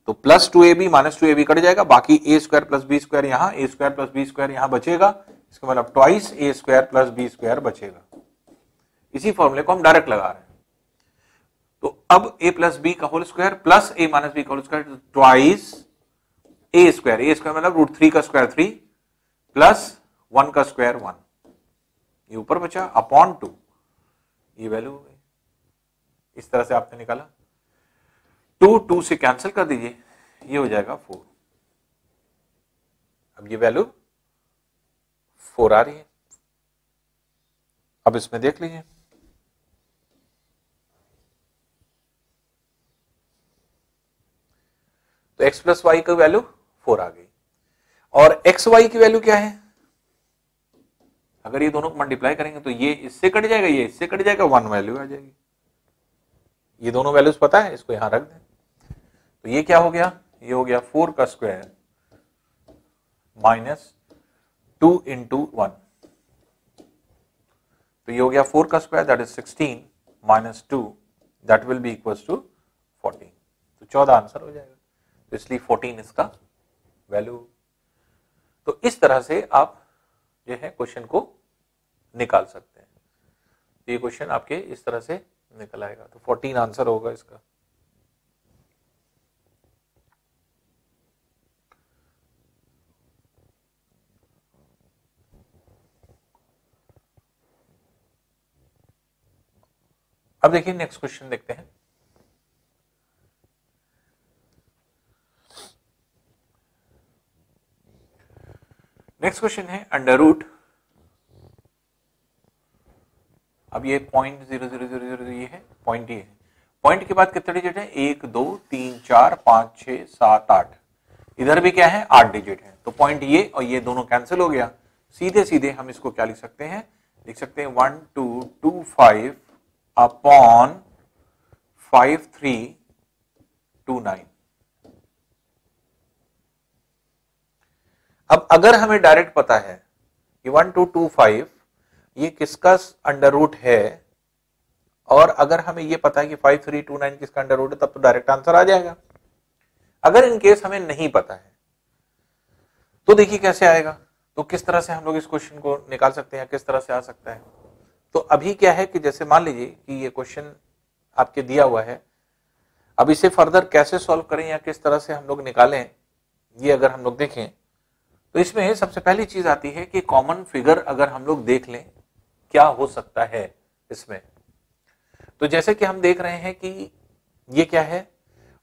तो plus 2ab minus 2ab cut जाएगा, बाकी a square plus B square यहाँ, a square plus B square यहाँ बचेगा, इसका मतलब twice a square plus B square बचेगा। इसी फॉर्मूले को हम डायरेक्ट लगा रहे हैं। तो अब a प्लस बी का whole square plus a minus B का whole square, twice a square मतलब √3 का स्क्वायर 3 प्लस 1 का स्क्वायर 1, ये ऊपर बचा अपॉन 2, ये वैल्यू हो गई। इस तरह से आपने निकाला, 2 से कैंसिल कर दीजिए, ये हो जाएगा 4। अब ये वैल्यू 4 आ रही है। अब इसमें देख लीजिए, तो x प्लस वाई की वैल्यू 4 आ गई, और एक्स वाई की वैल्यू क्या है, अगर ये दोनों को मल्टीप्लाई करेंगे तो ये इससे कट जाएगा, ये इससे कट जाएगा, 1 वैल्यू आ जाएगी। ये दोनों वैल्यूज पता है, इसको यहां रख दें, तो ये क्या हो गया, ये हो गया 4 का स्क्वायर माइनस 2 इंटू 1, तो ये हो गया 4 का square, that is 16 minus 2, that will be equal to 14, तो 14 आंसर हो जाएगा। तो इसलिए 14 इसका वैल्यू। तो इस तरह से आप जो है क्वेश्चन को निकाल सकते हैं। ये क्वेश्चन आपके इस तरह से निकल आएगा, तो 14 आंसर होगा इसका। अब देखिए नेक्स्ट क्वेश्चन देखते हैं। नेक्स्ट क्वेश्चन है अंडर रूट, अब ये 0.0000 ये है, पॉइंट ये है, पॉइंट के बाद कितने डिजिट है, 1 2 3 4 5 6 7 8, इधर भी क्या है 8 डिजिट है, तो पॉइंट ये और ये दोनों कैंसिल हो गया। सीधे सीधे हम इसको क्या लिख सकते हैं, लिख सकते हैं 1 2 2 5 अपॉन 5 3 2 9। अब अगर हमें डायरेक्ट पता है कि 1 2 2 5 ये किसका अंडर रूट है, और अगर हमें ये पता है कि 5 3 2 9 किसका अंडर रूट है, तब तो डायरेक्ट आंसर आ जाएगा। अगर इन केस हमें नहीं पता है तो देखिए कैसे आएगा, तो किस तरह से हम लोग इस क्वेश्चन को निकाल सकते हैं, किस तरह से आ सकता है। तो अभी क्या है कि जैसे मान लीजिए कि ये क्वेश्चन आपके दिया हुआ है, अब इसे फर्दर कैसे सॉल्व करें या किस तरह से हम लोग निकालें, ये अगर हम लोग देखें तो इसमें सबसे पहली चीज आती है कि कॉमन फिगर अगर हम लोग देख लें क्या हो सकता है इसमें। तो जैसे कि हम देख रहे हैं कि ये क्या है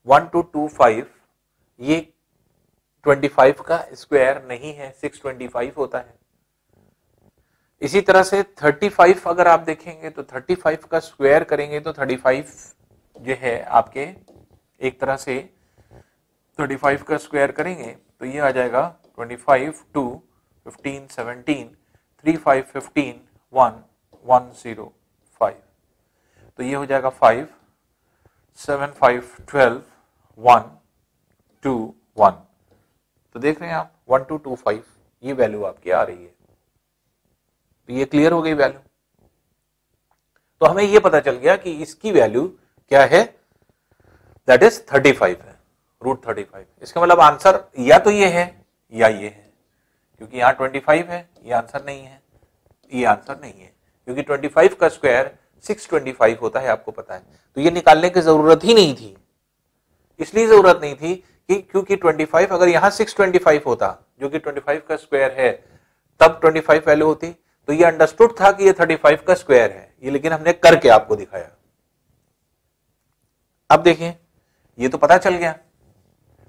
1 2 2 5, ये 25 का स्क्वायर नहीं है, 625 होता है। इसी तरह से 35 अगर आप देखेंगे तो 35 का स्क्वायर करेंगे तो 35 जो है आपके एक तरह से 35 का स्क्वायर करेंगे तो ये आ जाएगा 25 2 15 17 3 5 15 1 1 0 5, तो ये हो जाएगा 5 7 5 12 1 2 1, तो देख रहे हैं आप 1225 ये वैल्यू आपकी आ रही है। तो ये क्लियर हो गई वैल्यू। तो हमें ये पता चल गया कि इसकी वैल्यू क्या है, दैट इज 35 है, रूट 35। इसका मतलब आंसर या तो ये है या ये है, क्योंकि यहां 25 है, ये आंसर नहीं है, ये आंसर नहीं है, क्योंकि 25 का स्क्वायर 625 होता है, आपको पता है। तो ये निकालने की जरूरत ही नहीं थी, इसलिए जरूरत नहीं थी कि क्योंकि 25 अगर यहां 625 होता जो कि 25 का स्क्वायर है तब 25 वैल्यू होती, तो ये अंडरस्टूड था कि ये 35 का स्क्वायर है, ये लेकिन हमने करके आपको दिखाया। अब देखिए ये तो पता चल गया,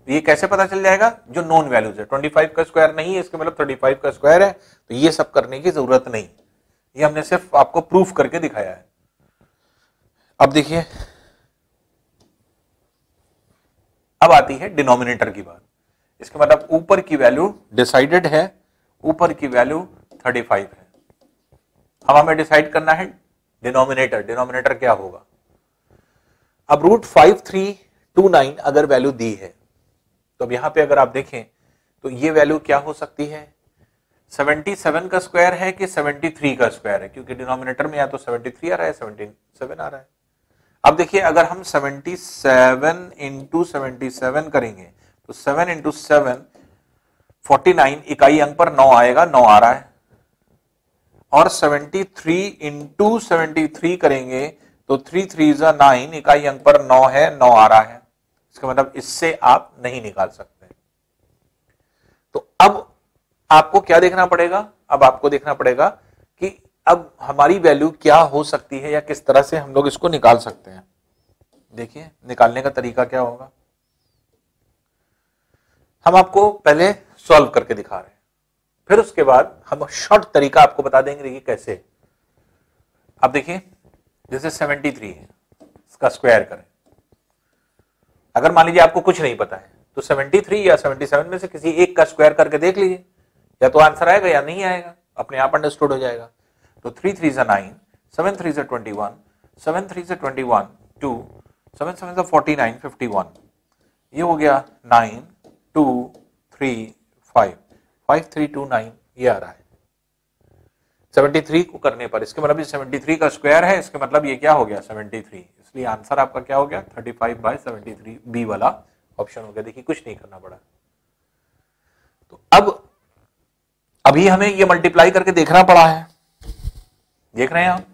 ये कैसे पता चल जाएगा, जो नोन वैल्यूज है 25 का स्क्वायर नहीं है, इसके मतलब 35 का स्क्वायर है, तो ये सब करने की जरूरत नहीं, ये हमने सिर्फ आपको प्रूफ करके दिखाया है। अब देखिए अब आती है डिनोमिनेटर की बात। इसका मतलब ऊपर की वैल्यू डिसाइडेड है, ऊपर की वैल्यू 35 है। अब हमें डिसाइड करना है डिनोमिनेटर, डिनोमिनेटर क्या होगा। अब रूट 5329 अगर वैल्यू दी है, तो अब यहां पे अगर आप देखें तो ये वैल्यू क्या हो सकती है, 77 का स्क्वायर है कि 73 का स्क्वायर है, क्योंकि डिनोमिनेटर में या तो 73 आ रहा है 77 आ रहा है। अब देखिए अगर हम 77 इंटू 77 करेंगे तो 7 इंटू 7 49, इकाई अंक पर 9 आएगा, 9 आ रहा है, और 73 इंटू 73 करेंगे तो 3 3 9, इकाई अंक पर 9 है, 9 आ रहा है। इसका मतलब इससे आप नहीं निकाल सकते। तो अब आपको क्या देखना पड़ेगा, अब आपको देखना पड़ेगा कि अब हमारी वैल्यू क्या हो सकती है या किस तरह से हम लोग इसको निकाल सकते हैं। देखिए निकालने का तरीका क्या होगा, हम आपको पहले सॉल्व करके दिखा रहे हैं, फिर उसके बाद हम शॉर्ट तरीका आपको बता देंगे कि कैसे। अब देखिए जैसे 73 है, इसका स्क्वायर करें। अगर मान लीजिए आपको कुछ नहीं पता है तो 73 या 77 में से किसी एक का स्क्वायर करके देख लीजिए, या तो आंसर आएगा या नहीं आएगा, अपने आप अंडरस्टूड हो जाएगा। तो 3 3 9, 7 3 21, 7 3 21 2, 7 7 49 51, ये हो गया 9 2 3 5 5 3 2 9, ये आ रहा है 73 को करने पर। इसके मतलब 73 का स्क्वायर है, इसके मतलब ये क्या हो गया 73, इसलिए आंसर आपका क्या हो गया 35/73, बी वाला ऑप्शन हो गया। देखिए कुछ नहीं करना पड़ा। तो अब अभी हमें ये मल्टीप्लाई करके देखना पड़ा है, देख रहे हैं आप,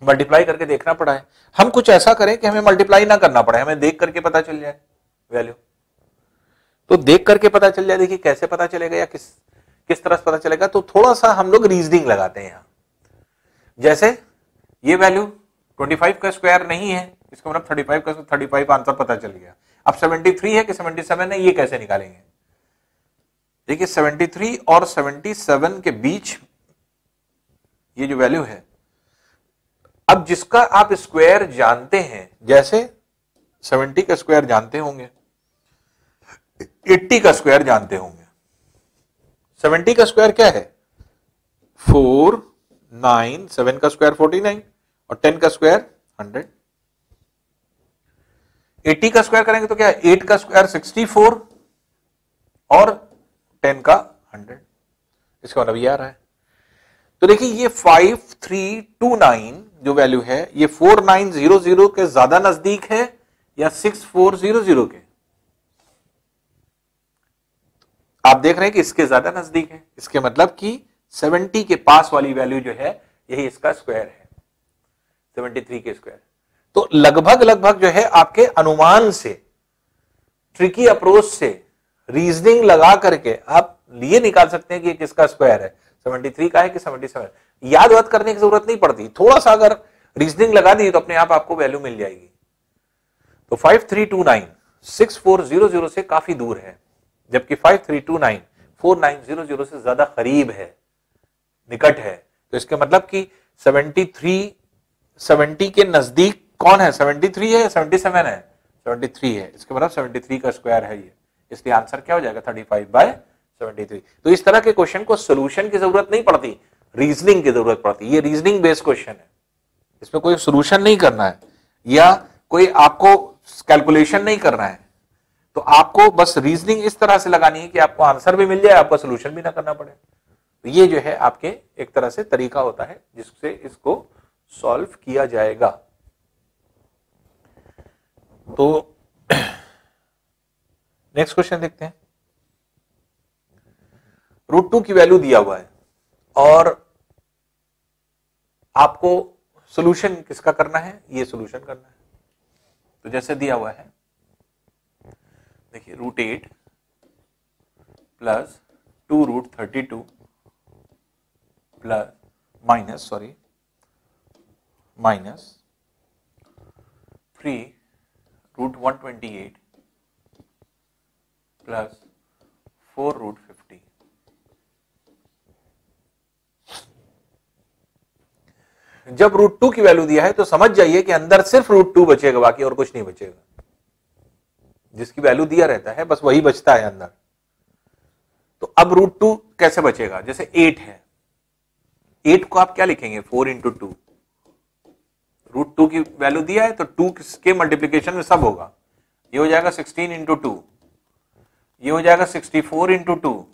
मल्टीप्लाई करके देखना पड़ा है। हम कुछ ऐसा करें कि हमें मल्टीप्लाई ना करना पड़े, हमें देख करके पता चल जाए वैल्यू। तो देख करके पता चल जाए, देखिए कैसे पता चलेगा या किस तरह से पता चलेगा। तो थोड़ा सा हम लोग रीजनिंग लगाते हैं यहां। जैसे ये वैल्यू 25 का स्क्वायर नहीं है, इसका मतलब 35 का 35 आंसर पता चल गया। अब 73 है कि 77 है, ये कैसे निकालेंगे। देखिए 73 और 77 के बीच ये जो वैल्यू है, अब जिसका आप स्क्वायर जानते हैं, जैसे 70 का स्क्वायर जानते होंगे, 80 का स्क्वायर जानते होंगे। 70 का स्क्वायर क्या है 4 9, 7 का स्क्वायर 49 और 10 का स्क्वायर 100। 80 का स्क्वायर करेंगे तो क्या है 8 का स्क्वायर 64 और 10 का 100, इसका मतलब ये आ रहा है। तो देखिए ये 5329 जो वैल्यू है ये 4900 के ज्यादा नजदीक है या 6400 के। आप देख रहे हैं कि इसके ज्यादा नजदीक है, इसके मतलब कि 70 के पास वाली वैल्यू जो है यही इसका स्क्वायर है, 73 के स्क्वायर। तो लगभग जो है आपके अनुमान से, ट्रिकी अप्रोच से, रीजनिंग लगा करके आप ये निकाल सकते हैं कि किसका स्क्वायर है, 73 का है कि 77। याद वाद करने की जरूरत नहीं पड़ती, थोड़ा सा अगर रीजनिंग लगा दी तो अपने आप आपको वैल्यू मिल जाएगी। तो 5329 6400 से काफी दूर है, जबकि 5329 4900 से ज्यादा करीब है, निकट है। तो इसके मतलब कि 70 के नजदीक कौन है, 73 है 77 है, 73 है, इसके मतलब 73 का स्क्वायर है ये, इसलिए आंसर क्या हो जाएगा 35/73। तो इस तरह के क्वेश्चन को सोल्यूशन की जरूरत नहीं पड़ती, रीजनिंग की जरूरत पड़ती। ये रीजनिंग बेस्ड क्वेश्चन है, इसमें कोई सोल्यूशन नहीं करना है या कोई आपको कैलकुलेशन नहीं करना है, तो आपको बस रीजनिंग इस तरह से लगानी है कि आपको आंसर भी मिल जाए, आपको सोल्यूशन भी ना करना पड़े। तो ये जो है आपके एक तरह से तरीका होता है जिससे इसको सॉल्व किया जाएगा। तो नेक्स्ट क्वेश्चन देखते हैं। √2 की वैल्यू दिया हुआ है और आपको सॉल्यूशन किसका करना है, ये सॉल्यूशन करना है। तो जैसे दिया हुआ है, देखिए √8 प्लस 2√32 प्लस माइनस 3√128 प्लस 4√50। जब √2 की वैल्यू दिया है तो समझ जाइए कि अंदर सिर्फ √2 बचेगा, बाकी और कुछ नहीं बचेगा। जिसकी वैल्यू दिया रहता है बस वही बचता है अंदर। तो अब √2 कैसे बचेगा, जैसे 8 है, 8 को आप क्या लिखेंगे, 4 इंटू 2। √2 की वैल्यू दिया है तो 2 के मल्टीप्लीकेशन में सब होगा। ये हो जाएगा 16 इंटू 2, ये हो जाएगा 64 इंटू 2,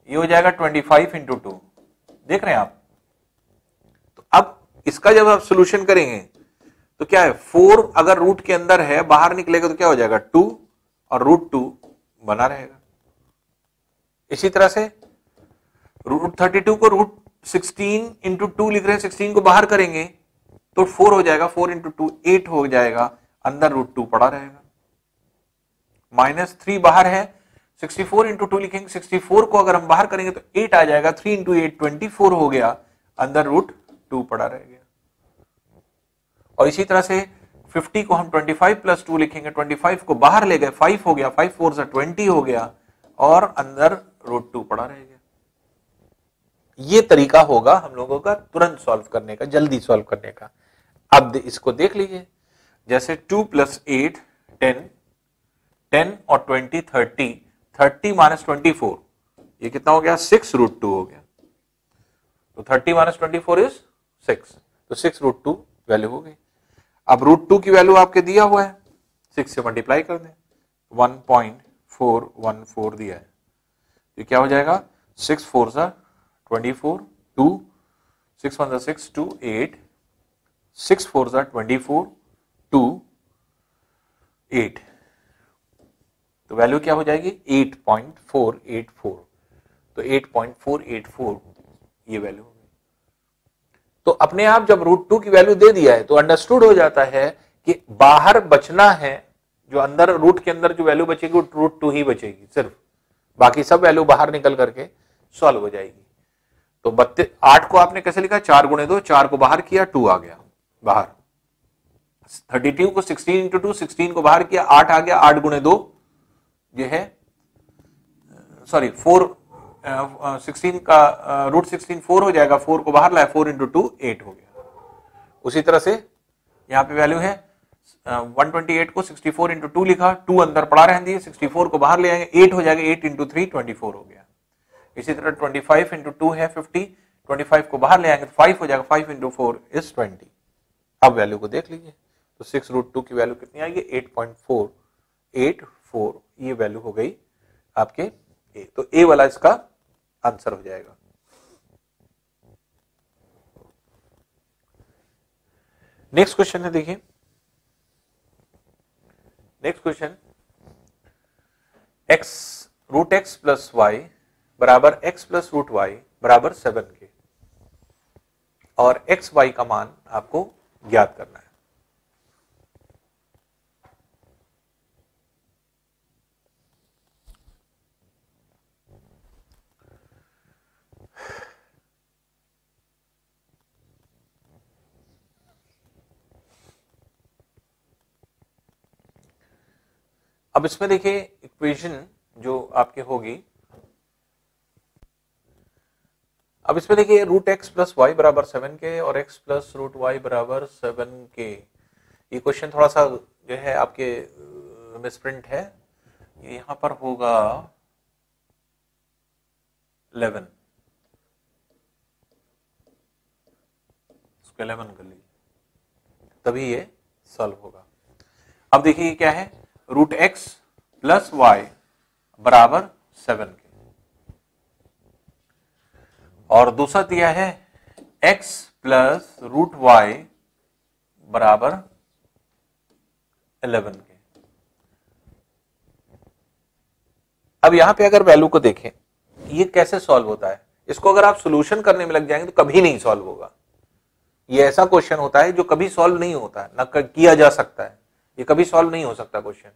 ये हो जाएगा 25 इंटू 2। देख रहे हैं आप। तो अब इसका जब आप सोल्यूशन करेंगे तो क्या है, 4 अगर रूट के अंदर है, बाहर निकलेगा तो क्या हो जाएगा 2, और √2 बना रहेगा। इसी तरह से √32 को √16 इंटू 2 लिख रहे हैं, 16 को बाहर करेंगे तो 4 हो जाएगा, 4 इंटू 2 8 हो जाएगा, अंदर √2 पड़ा रहेगा। -3 बाहर है, 64 इंटू 2 लिखेंगे, 64 को अगर हम बाहर करेंगे तो 8 आ जाएगा, 3 इंटू 8 24 हो गया, अंदर √2 पड़ा रहेगा। और इसी तरह से 50 को हम 25 प्लस 2 लिखेंगे, 25 को बाहर ले गए, 5 हो गया, 5 4 से 20 हो गया, और अंदर √2 पड़ा रहेगा। ये तरीका होगा हम लोगों का तुरंत सॉल्व करने का, जल्दी सॉल्व करने का। अब इसको देख लीजिए, जैसे 2 प्लस 8 10, 10 और 20 30, 30 माइनस 24, ये कितना हो गया, 6 √2 हो गया। तो 30 माइनस 24 इज 6, तो 6 √2 वैल्यू हो गई। अब √2 की वैल्यू आपके दिया हुआ है, 6 से मल्टीप्लाई कर दें, 1.414 दिया है, ये क्या हो जाएगा, 6 4 सा 24, 2 6 1 6 2 8, 6 4 सा 24, 2 8, तो वैल्यू क्या हो जाएगी 8.484। तो 8.484 ये वैल्यू होगी। तो अपने आप जब √2 की वैल्यू दे दिया है तो अंडरस्टूड हो जाता है कि बाहर बचना है, जो अंदर रूट के अंदर जो वैल्यू बचेगी वो √2 ही बचेगी सिर्फ, बाकी सब वैल्यू बाहर निकल करके सॉल्व हो जाएगी। तो 8 को आपने कैसे लिखा, 4 गुणे 2, 4 को बाहर किया 2 आ गया बाहर। 32 को 16 इंटू 2, 16 को बाहर किया 8 आ गया, 8 गुणे 2 ये है, सॉरी 4, 16 का √16 4 हो जाएगा, 4 को बाहर लाया, 4 इंटू 2 8 हो गया। उसी तरह से यहां पे वैल्यू है 128 को 64 इंटू 2 लिखा, 2 अंदर पड़ा रहने दिए, 64 को बाहर ले आएंगे, 8 हो जाएगा, 8 इंटू 3 24 हो गया। इसी तरह 25 इंटू 2 है 50, 25 को बाहर ले आएंगे तो 5 हो जाएगा, 5 इंटू 4 इज 20। अब वैल्यू को देख लीजिए, तो 6 √2 की वैल्यू कितनी आएगी, 8.484, ये वैल्यू हो गई आपके ए। तो ए वाला इसका आंसर हो जाएगा। नेक्स्ट क्वेश्चन है, देखिए next question, √x plus Y बराबर x प्लस √y बराबर 7 के, और x y का मान आपको ज्ञात करना है। अब इसमें देखिए इक्वेशन जो आपके होगी, अब इसमें देखिए √x प्लस वाई बराबर 7 के और x प्लस √y बराबर 7 के, ये क्वेश्चन थोड़ा सा जो है आपके मिसप्रिंट है, यहां पर होगा 11, इसको 11 कर लीजिए, तभी ये सॉल्व होगा। अब देखिए क्या है, √x प्लस वाई बराबर 7 के, और दूसरा दिया है x प्लस रूट वाई बराबर 11 के। अब यहां पे अगर वैल्यू को देखें, ये कैसे सॉल्व होता है, इसको अगर आप सॉल्यूशन करने में लग जाएंगे तो कभी नहीं सॉल्व होगा। ये ऐसा क्वेश्चन होता है जो कभी सॉल्व नहीं होता है, ना किया जा सकता है, ये कभी सॉल्व नहीं हो सकता क्वेश्चन।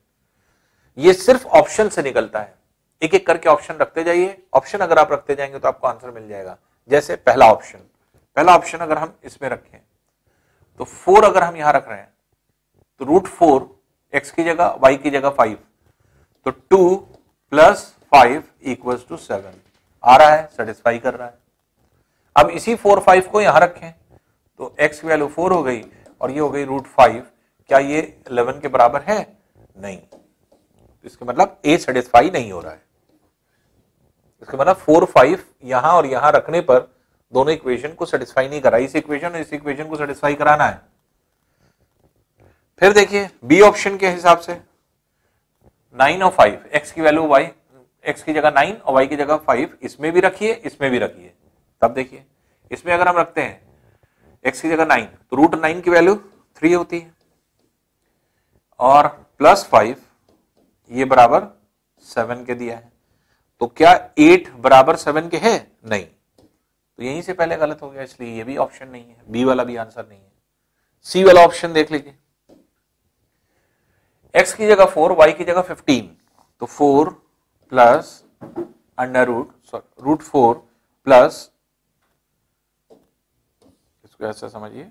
ये सिर्फ ऑप्शन से निकलता है, एक एक करके ऑप्शन रखते जाइए, ऑप्शन अगर आप रखते जाएंगे तो आपको आंसर मिल जाएगा। जैसे पहला ऑप्शन अगर हम इसमें रखें तो 4 अगर हम यहां रख रहे हैं तो √4 x की जगह y की जगह 5, तो 2 प्लस 5 इक्वल्स टू 7 आ रहा है, सेटिस्फाई कर रहा है। अब इसी 4 5 को यहां रखें तो x की वैल्यू 4 हो गई और ये हो गई √5। क्या ये 11 के बराबर है? नहीं। इसका मतलब a सेटिस्फाई नहीं हो रहा है। इसका मतलब 4 5 यहां और यहां रखने पर दोनों इक्वेशन को सेटिस्फाई नहीं करा, इस इक्वेशन और इस इक्वेशन को सेटिस्फाई कराना है। फिर देखिए बी ऑप्शन के हिसाब से 9 और 5, x की वैल्यू y, x की जगह 9 और y की जगह 5, इसमें भी रखिए इसमें भी रखिए। तब देखिए इसमें अगर हम रखते हैं x की जगह 9 तो √9 की वैल्यू 3 होती है और प्लस 5 ये बराबर 7 के दिया है। तो क्या 8 बराबर 7 के है? नहीं, तो यहीं से पहले गलत हो गया, इसलिए ये भी ऑप्शन नहीं है, बी वाला भी आंसर नहीं है। सी वाला ऑप्शन देख लीजिए, x की जगह 4 y की जगह 15, तो 4 प्लस √4 प्लस, इसको ऐसा समझिए,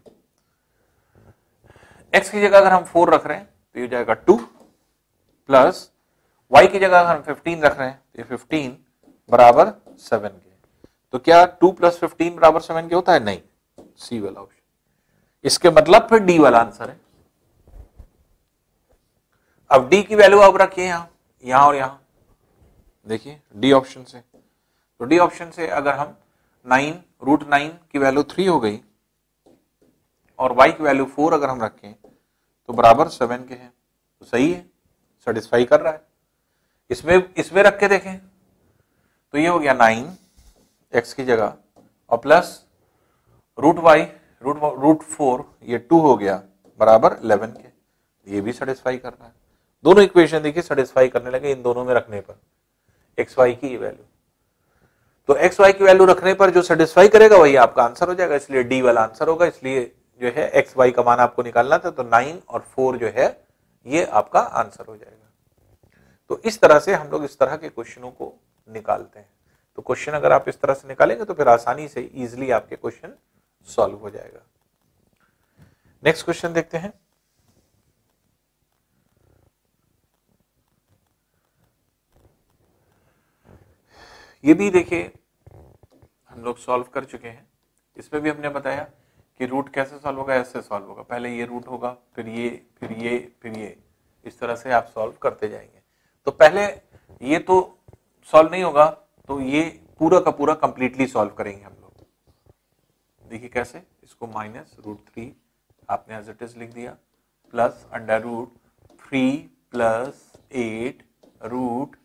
x की जगह अगर हम 4 रख रहे हैं तो ये जाएगा 2 प्लस y की जगह अगर हम 15 रख रहे हैं तो ये 15 बराबर 7 के। तो क्या 2 प्लस 15 बराबर 7 के होता है? नहीं, सी वाला ऑप्शन। इसके मतलब फिर डी वाला आंसर है। अब डी की वैल्यू अब रखिए यहां और यहां, देखिए डी ऑप्शन से, तो डी ऑप्शन से अगर हम 9 √9 की वैल्यू 3 हो गई और y की वैल्यू 4 अगर हम रखें तो बराबर 7 के हैं, तो सही है, सेटिस्फाई कर रहा है। इसमें रख के देखें तो ये हो गया 9 x की जगह और प्लस √4 ये 2 हो गया बराबर 11 के, ये भी सेटिस्फाई कर रहा है। दोनों इक्वेशन देखिए सेटिस्फाई करने लगे इन दोनों में रखने पर एक्स वाई की वैल्यू, तो एक्स वाई की वैल्यू रखने पर जो सेटिस्फाई करेगा वही आपका आंसर हो जाएगा, इसलिए डी वाला आंसर होगा। इसलिए जो है एक्स वाई का मान आपको निकालना था, तो 9 और 4 जो है ये आपका आंसर हो जाएगा। तो इस तरह से हम लोग इस तरह के क्वेश्चनों को निकालते हैं। तो क्वेश्चन अगर आप इस तरह से निकालेंगे तो फिर आसानी से इजीली आपके क्वेश्चन सॉल्व हो जाएगा। नेक्स्ट क्वेश्चन देखते हैं। ये भी देखिए हम लोग सॉल्व कर चुके हैं। इसमें भी हमने बताया कि रूट कैसे सॉल्व होगा, ऐसे सॉल्व होगा, पहले ये रूट होगा फिर ये फिर ये फिर ये, इस तरह से आप सॉल्व करते जाएंगे। तो पहले ये तो सॉल्व नहीं होगा तो ये पूरा का पूरा कंप्लीटली सॉल्व करेंगे हम लोग। देखिए कैसे, इसको -√3 आपने एज इट इज लिख दिया प्लस √3 प्लस 8 रूट,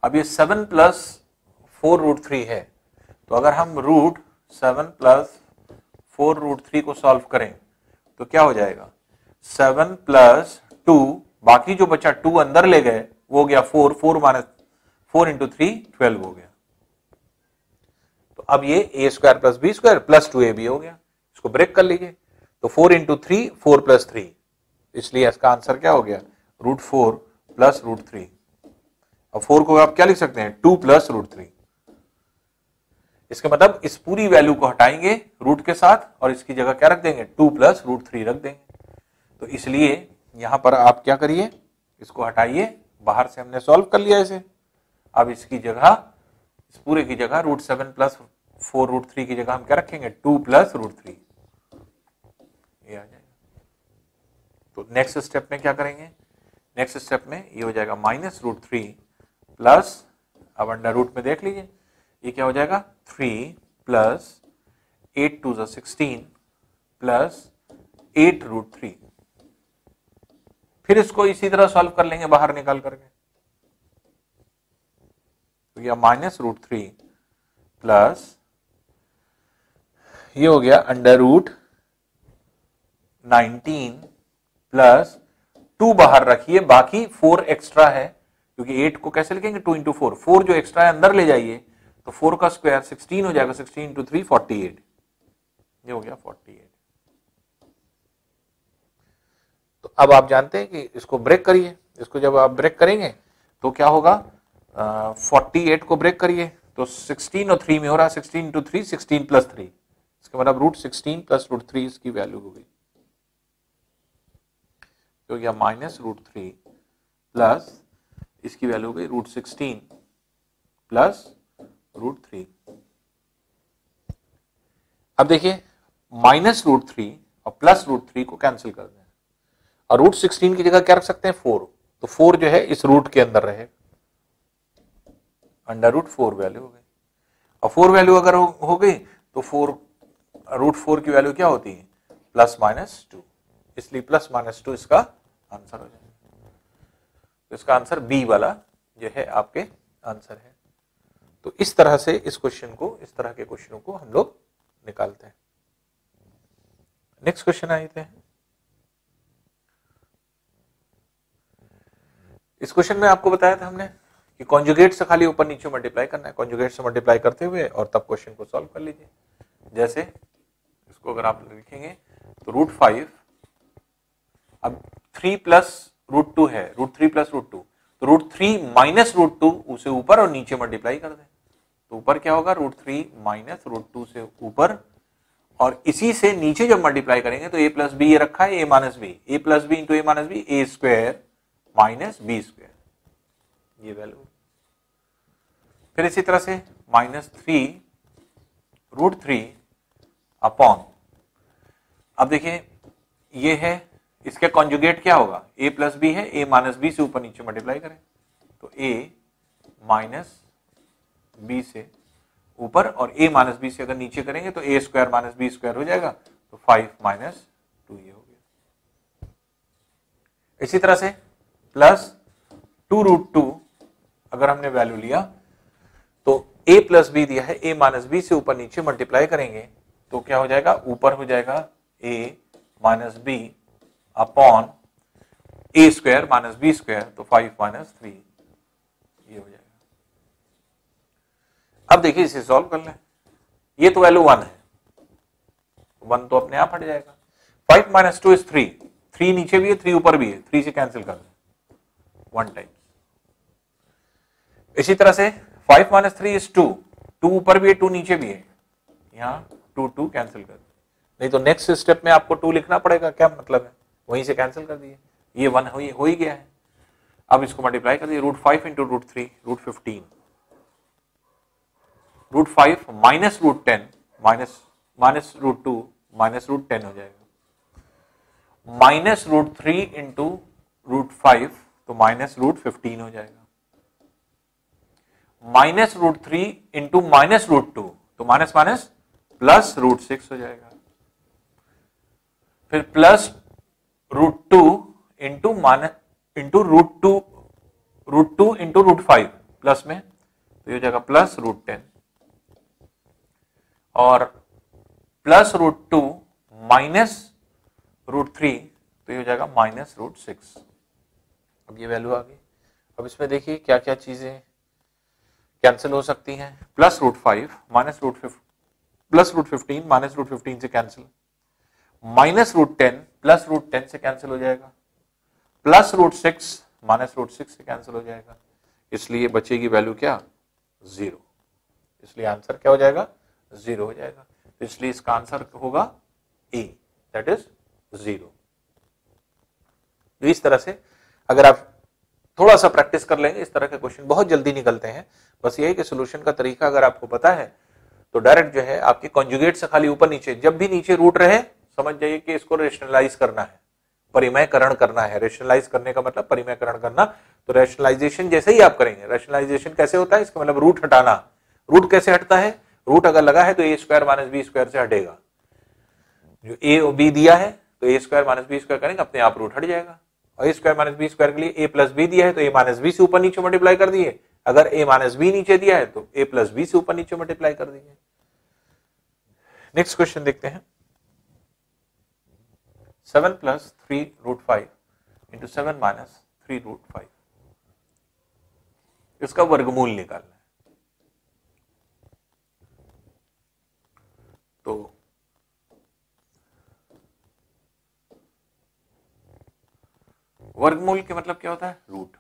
अब ये 7 प्लस 4√3 है, तो अगर हम √7 प्लस 4√3 को सॉल्व करें तो क्या हो जाएगा 7 प्लस 2, बाकी जो बचा 2 अंदर ले गए वो हो गया 4, 4 इंटू 3 12 हो गया। तो अब ये a² plus b² plus 2ab हो गया, इसको ब्रेक कर लीजिए, तो 4 इंटू 3 4 प्लस 3, इसलिए इसका आंसर क्या हो गया √4 प्लस √3। अब 4 को आप क्या लिख सकते हैं 2 प्लस √3। इसका मतलब इस पूरी वैल्यू को हटाएंगे रूट के साथ और इसकी जगह क्या रख देंगे 2 प्लस √3 रख देंगे। तो इसलिए यहां पर आप क्या करिए, इसको हटाइए, बाहर से हमने सॉल्व कर लिया इसे। अब इसकी जगह, इस पूरे की जगह √7 प्लस 4√3 की जगह हम क्या रखेंगे 2 प्लस √3, ये आ जाएगा। तो नेक्स्ट स्टेप में क्या करेंगे, नेक्स्ट स्टेप में ये हो जाएगा -√3 प्लस, अब अंडर रूट में देख लीजिए ये क्या हो जाएगा 3 प्लस 8 2 16 प्लस 8√3। फिर इसको इसी तरह सॉल्व कर लेंगे बाहर निकाल करके, तो यह -√3 प्लस ये हो गया √19 प्लस 2 बाहर रखिए, बाकी 4 एक्स्ट्रा है क्योंकि 8 को कैसे लिखेंगे 2 इंटू 4, 4 जो एक्स्ट्रा है अंदर ले जाइए तो 4 का स्क्वायर 16 हो जाएगा, 16 इंटू 3 48, ये हो गया 48। तो अब आप जानते हैं कि इसको ब्रेक करिए, इसको जब आप ब्रेक करेंगे तो क्या होगा, 48 को ब्रेक करिए तो 16 और 3 में हो रहा है, 16 इंटू 3 16 प्लस 3, इसका मतलब √16 प्लस √3 इसकी वैल्यू हो गई, तो यह -√3 प्लस इसकी वैल्यू हो गई √16 प्लस √3। अब देखिए -√3 और प्लस √3 को कैंसिल कर दें और √16 की जगह क्या रख सकते हैं 4, तो 4 जो है इस रूट के अंदर रहे, √4 वैल्यू हो गई, और 4 वैल्यू अगर हो गई तो 4 √4 की वैल्यू क्या होती है +-2, इसलिए +-2 इसका आंसर हो जाएगा। तो इसका आंसर बी वाला जो है आपके आंसर है। तो इस तरह से इस क्वेश्चन को, इस तरह के क्वेश्चनों को हम लोग निकालते हैं। नेक्स्ट क्वेश्चन आए थे, इस क्वेश्चन में आपको बताया था हमने कि कॉन्जुगेट से खाली ऊपर नीचे मल्टीप्लाई करना है, कॉन्जुगेट से मल्टीप्लाई करते हुए और तब क्वेश्चन को सॉल्व कर लीजिए। जैसे इसको अगर आप लिखेंगे तो √5, अब 3 प्लस √2 है, √3 प्लस √2, तो √3 माइनस √2 उसे ऊपर और नीचे मल्टीप्लाई कर दें, तो ऊपर क्या होगा √3 माइनस √2 से ऊपर, और इसी से नीचे जब मल्टीप्लाई करेंगे तो a प्लस बी ये रखा है, a minus B, a plus B into a minus B, a square minus B square, ये वैल्यू। फिर इसी तरह से -3√3 अपॉन, अब देखिए ये है, इसके कॉन्जुगेट क्या होगा, a प्लस बी है, a माइनस बी से ऊपर नीचे मल्टीप्लाई करें तो a माइनस बी से ऊपर, और a माइनस बी से अगर नीचे करेंगे तो a square minus B square हो जाएगा, तो 5 माइनस 2 ये हो गया। इसी तरह से +2√2 अगर हमने वैल्यू लिया तो a प्लस बी दिया है, a माइनस बी से ऊपर नीचे मल्टीप्लाई करेंगे तो क्या हो जाएगा, ऊपर हो जाएगा a minus B upon a square minus B square, तो 5 माइनस 3 ये हो जाएगा। अब देखिए इसे सॉल्व कर लें, ये तो वैल्यू 1 है, 1 तो अपने आप हट जाएगा, 5 माइनस 2 इज 3, 3 नीचे भी है 3 ऊपर भी है, 3 से कैंसिल कर दें 1 टाइम। इसी तरह से 5 माइनस 3 इज 2, 2 ऊपर भी है 2 नीचे भी है, यहाँ 2 कैंसिल कर दें, नहीं तो नेक्स्ट स्टेप में आपको 2 लिखना पड़ेगा, क्या मतलब है, वहीं से कैंसिल कर दिए, ये 1 हो ही गया है। अब इसको मल्टीप्लाई कर दिए, √5 इंटू √3 √15, √5 माइनस √10 माइनस √2 माइनस √10 हो जाएगा, -√3 इंटू √5 तो -√15 हो जाएगा, -√3 इंटू -√2 तो माइनस माइनस प्लस √6 हो जाएगा, फिर +√2 इंटू √2 इंटू √5 प्लस में तो ये हो जाएगा +√10, और +√2 माइनस √3 तो ये हो जाएगा -√6। अब ये वैल्यू आ गई। अब इसमें देखिए क्या क्या चीजें कैंसिल हो सकती हैं, +√5 माइनस +√15 माइनस √15 से कैंसिल, -√10 +√10 से कैंसिल हो जाएगा, +√6 माइनस √6 से कैंसिल हो जाएगा, इसलिए बचेगी वैल्यू क्या 0, इसलिए आंसर क्या हो जाएगा 0 हो जाएगा, तो इसलिए इसका आंसर होगा ए, दैट इज 0। इस तरह से अगर आप थोड़ा सा प्रैक्टिस कर लेंगे इस तरह के क्वेश्चन बहुत जल्दी निकलते हैं। बस यही कि सोल्यूशन का तरीका अगर आपको पता है तो डायरेक्ट जो है आपके कॉन्जुगेट से खाली ऊपर नीचे, जब भी नीचे रूट रहे समझ जाइए कि इसको रेशनलाइज करना है, परिमयकरण करना है। रेशनलाइज करने का मतलब परिमयकरण करना, तो रेशनलाइजेशन जैसे ही आप करेंगे, रेशनलाइजेशन कैसे होता है, इसका मतलब रूट हटाना। रूट कैसे हटता है, रूट अगर लगा है तो A square minus B square से हटेगा, जो ए और बी दिया है तो A square minus B square करेंगे अपने आप रूट हट जाएगा, और ए स्क्वायर माइनस बी स्क्वायर के लिए ए प्लस बी दिया है तो ए माइनस बी से ऊपर नीचे मल्टीप्लाई कर दिए अगर a माइनस बी नीचे दिया है तो a प्लस बी से ऊपर नीचे मल्टीप्लाई कर दीजिए। नेक्स्ट क्वेश्चन देखते हैं। 7 plus 3 root 5 into 7 minus 3 root 5, इसका वर्गमूल निकालना है। तो वर्गमूल के मतलब क्या होता है? रूट।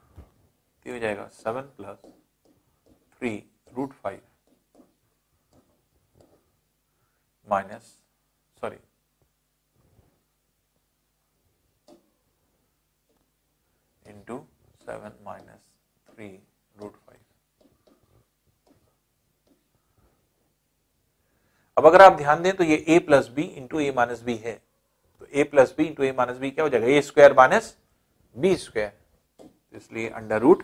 ये हो जाएगा 7 plus 3 root 5 minus into 7 minus 3 root 5। अब अगर आप ध्यान दें तो ये a plus B into A minus B है, तो a plus B into A minus B क्या हो जाएगा? A square minus B square, इसलिए under root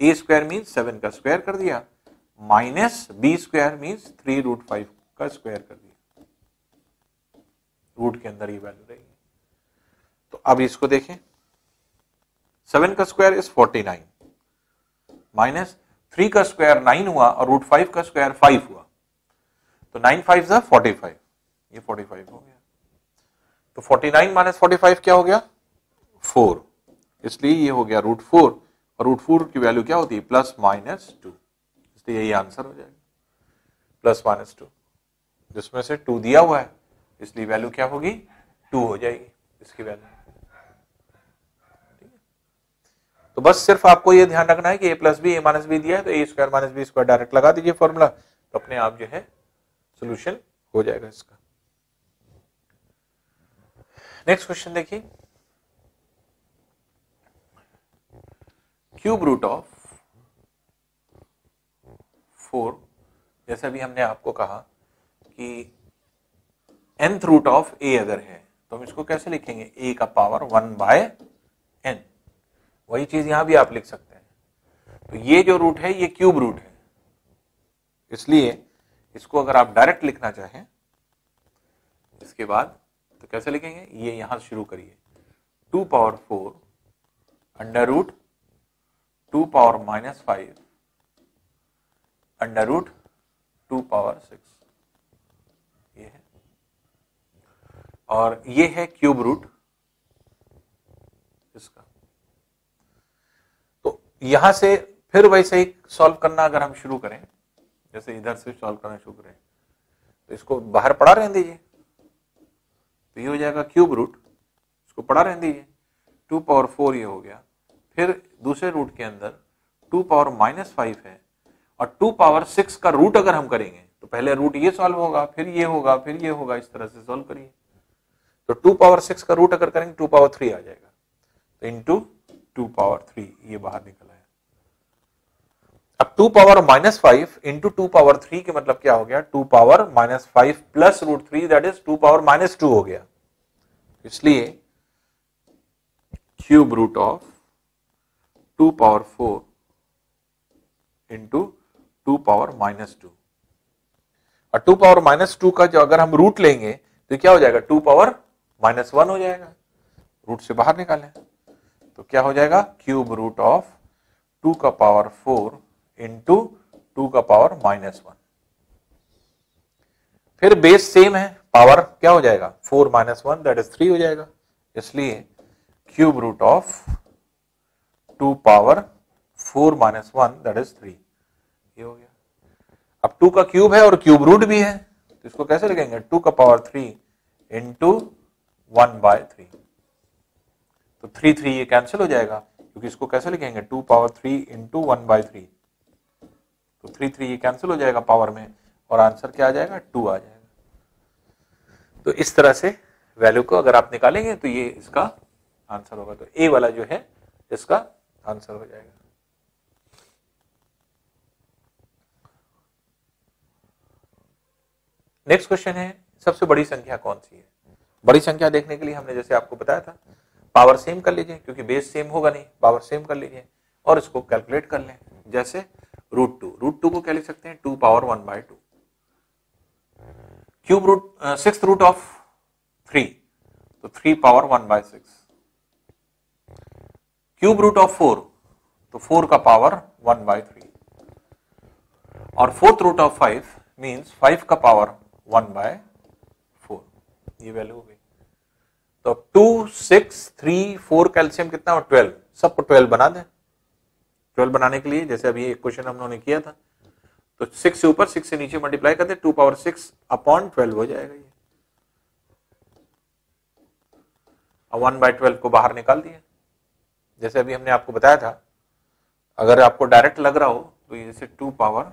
A square means 7 का स्क्वायर कर दिया, minus B square means 3 root 5 का स्क्वायर कर दिया। रूट के अंदर ये वैल्यू रहेगी। तो अब इसको देखें, 7 का स्क्वायर इज 49 माइनस 3 का स्क्वायर 9 हुआ और रूट 5 का स्क्वायर 5 हुआ, तो 9 5 जा 45, ये 45 हो गया। तो 49 माइनस 45 क्या हो गया? 4, इसलिए ये हो गया रूट 4, और रूट 4 की वैल्यू क्या होती है? प्लस माइनस 2, इसलिए यही आंसर हो जाएगा, प्लस माइनस 2, जिसमें से 2 दिया हुआ है, इसलिए वैल्यू क्या होगी? 2 हो जाएगी इसकी वैल्यू। तो बस सिर्फ आपको ये ध्यान रखना है कि a plus B A minus B दिया है, तो A square minus B square direct लगा दीजिए फॉर्मूला, तो अपने आप जो है सोल्यूशन हो जाएगा इसका। नेक्स्ट क्वेश्चन देखिए, क्यूब रूट ऑफ 4, जैसा भी हमने आपको कहा कि nth रूट ऑफ a अगर है तो हम इसको कैसे लिखेंगे? a का पावर 1 बाय n, वही चीज यहां भी आप लिख सकते हैं। तो ये जो रूट है ये क्यूब रूट है, इसलिए इसको अगर आप डायरेक्ट लिखना चाहें इसके बाद तो कैसे लिखेंगे? ये यहां शुरू करिए, 2 power 4 under root 2 power minus 5 under root 2 power 6, ये है, और ये है क्यूब रूट इसका। तो यहां से फिर वैसे ही सॉल्व करना अगर हम शुरू करें, जैसे इधर से सॉल्व करना शुरू करें, तो इसको बाहर पड़ा रहने दीजिए, तो ये हो जाएगा क्यूब रूट, इसको पड़ा रहने दीजिए, 2 पावर 4 ये हो गया, फिर दूसरे रूट के अंदर 2 पावर माइनस 5 है, और 2 पावर 6 का रूट अगर हम करेंगे तो पहले रूट ये सॉल्व होगा, फिर ये होगा, फिर ये होगा, इस तरह से सॉल्व करिए। तो 2 पावर 6 का रूट अगर करेंगे 2 पावर 3 आ जाएगा, तो इंटू 2 पावर 3 ये बाहर निकल आया। अब 2 पावर माइनस 5 इंटू 2 पावर 3 के मतलब क्या हो गया? 2 power minus 5 plus root 3 that is 2 power minus 2 हो गया, इसलिए cube root of 2 power 4 into 2 power minus 2, और 2 पावर माइनस 2 का जो अगर हम रूट लेंगे तो क्या हो जाएगा? 2 पावर माइनस 1 हो जाएगा, रूट से बाहर निकालें तो क्या हो जाएगा? क्यूब रूट ऑफ 2 का पावर 4 इंटू 2 का पावर माइनस 1। फिर बेस सेम है, पावर क्या हो जाएगा? 4 माइनस 1 दैट इज 3 हो जाएगा, इसलिए cube root of 2 power 4 minus 1 that is 3, ये हो गया। अब 2 का क्यूब है और क्यूब रूट भी है, तो इसको कैसे लिखेंगे? 2 का पावर 3 इंटू 1 बाय 3, तो 3 3 ये कैंसिल हो जाएगा, क्योंकि इसको कैसे लिखेंगे? 2 पावर 3 इंटू 1 बाय 3, तो 3 3 ये कैंसिल हो जाएगा पावर में, और आंसर क्या आ जाएगा? 2 आ जाएगा। तो इस तरह से वैल्यू को अगर आप निकालेंगे तो ये इसका आंसर होगा, तो ए वाला जो है इसका आंसर हो जाएगा। नेक्स्ट क्वेश्चन है, सबसे बड़ी संख्या कौन सी है? बड़ी संख्या देखने के लिए हमने जैसे आपको बताया था, पावर सेम कर लीजिए, क्योंकि बेस सेम होगा नहीं, पावर सेम कर लीजिए और इसको कैलकुलेट कर लें। जैसे रूट टू को क्या लिख सकते हैं? 2 power 1 by 2, cube root 6th root of 3, तो 3 power 1 by 6, cube root of 4, तो 4 का पावर 1 बाय 3, और फोर्थ रूट ऑफ 5 मीन्स 5 का पावर 1/4, ये वैल्यू हो गई। तो 2, 6, 3, 4 कैल्शियम कितना और 12, सबको 12 बना दें। 12 बनाने के लिए जैसे अभी एक क्वेश्चन हमने किया था, तो 6 से ऊपर 6 से नीचे मल्टीप्लाई कर दे, 2 पावर 6 अपॉन 12 हो जाएगा ये। अब 1/12 को बाहर निकाल दिया, जैसे अभी हमने आपको बताया था। अगर आपको डायरेक्ट लग रहा हो तो ये जैसे 2 पावर,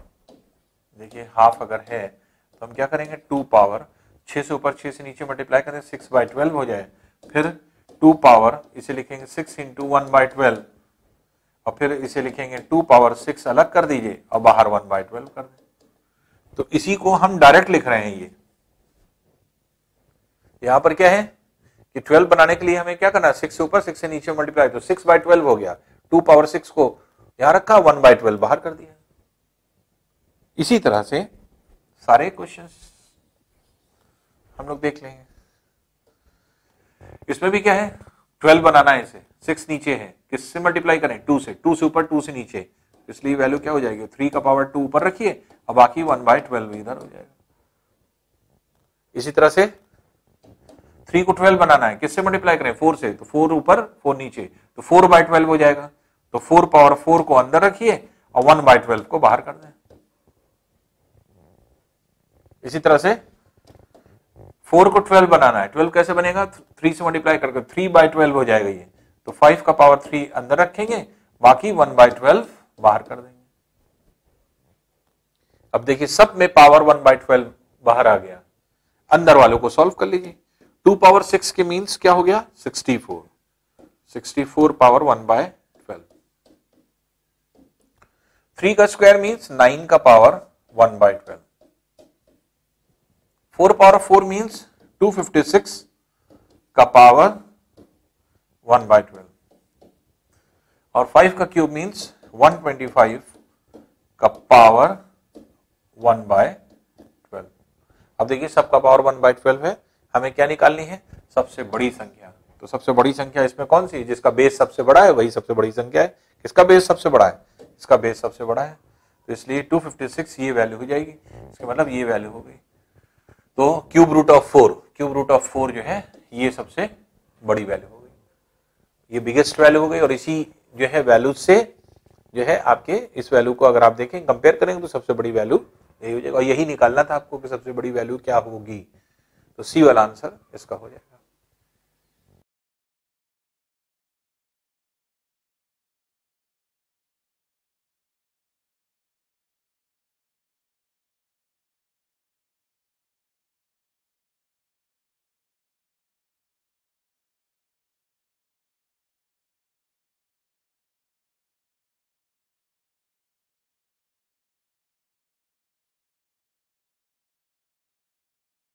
देखिए हाफ अगर है तो हम क्या करेंगे, 2 पावर 6 से ऊपर 6 से नीचे मल्टीप्लाई करें 6/12 हो जाए, फिर 2 पावर इसे लिखेंगे 6 इंटू 1/12 और फिर इसे लिखेंगे 2 पावर 6 अलग कर दीजिए और बाहर 1/12 कर दें। तो इसी को हम डायरेक्ट लिख रहे हैं। ये यहां पर क्या है कि 12 बनाने के लिए हमें क्या करना है, 6 से ऊपर 6 से नीचे मल्टीप्लाई, तो 6/12 हो गया, 2 पावर 6 को यहां रखा, 1/12 बाहर कर दिया। इसी तरह से सारे क्वेश्चंस हम लोग देख लेंगे। इसमें भी क्या है, 12 बनाना है, इसे 6 नीचे है, किससे मल्टीप्लाई करें, 2 से, 2 से ऊपर 2 से नीचे, इसलिए वैल्यू क्या हो जाएगी, 3 का पावर 2 ऊपर रखिए और बाकी 1/12 इधर हो जाएगा। इसी तरह से 3 को 12 बनाना है, किससे मल्टीप्लाई करें, 4 से, तो 4 ऊपर 4 नीचे, तो 4/12 हो जाएगा। तो 4 पावर 4 को अंदर रखिए और 1/12 को बाहर कर दें। इसी तरह से 4 को 12 बनाना है, 12 कैसे बनेगा, 3 से मल्टीप्लाई करके 3/12 हो जाएगा ये, तो 5 का पावर 3 अंदर रखेंगे, बाकी 1/12 बाहर कर देंगे। अब देखिए सब में पावर 1/12 बाहर आ गया, अंदर वालों को सॉल्व कर लीजिए। 2 पावर 6 के मीन्स क्या हो गया, 64, 64 पावर 1/12। 3 का स्क्वायर मीन्स 9 का पावर 1/12। 4 पावर 4 मीन्स 256 का पावर 1/12 और 5 का क्यूब मीन्स 125 का पावर 1/12। अब देखिए सबका पावर 1/12 है, हमें क्या निकालनी है, सबसे बड़ी संख्या। तो सबसे बड़ी संख्या इसमें कौन सी है, जिसका बेस सबसे बड़ा है वही सबसे बड़ी संख्या है। किसका बेस सबसे बड़ा है, इसका बेस सबसे बड़ा है, तो इसलिए 256 ये वैल्यू हो जाएगी, इसका मतलब ये वैल्यू हो गई। तो क्यूब रूट ऑफ 4 जो है ये सबसे बड़ी वैल्यू हो गई, ये बिगेस्ट वैल्यू हो गई। और इसी जो है वैल्यू से जो है आपके इस वैल्यू को अगर आप देखें कंपेयर करेंगे तो सबसे बड़ी वैल्यू यही हो जाएगा, और यही निकालना था आपको कि सबसे बड़ी वैल्यू क्या होगी। तो सी वाला आंसर इसका हो जाएगा।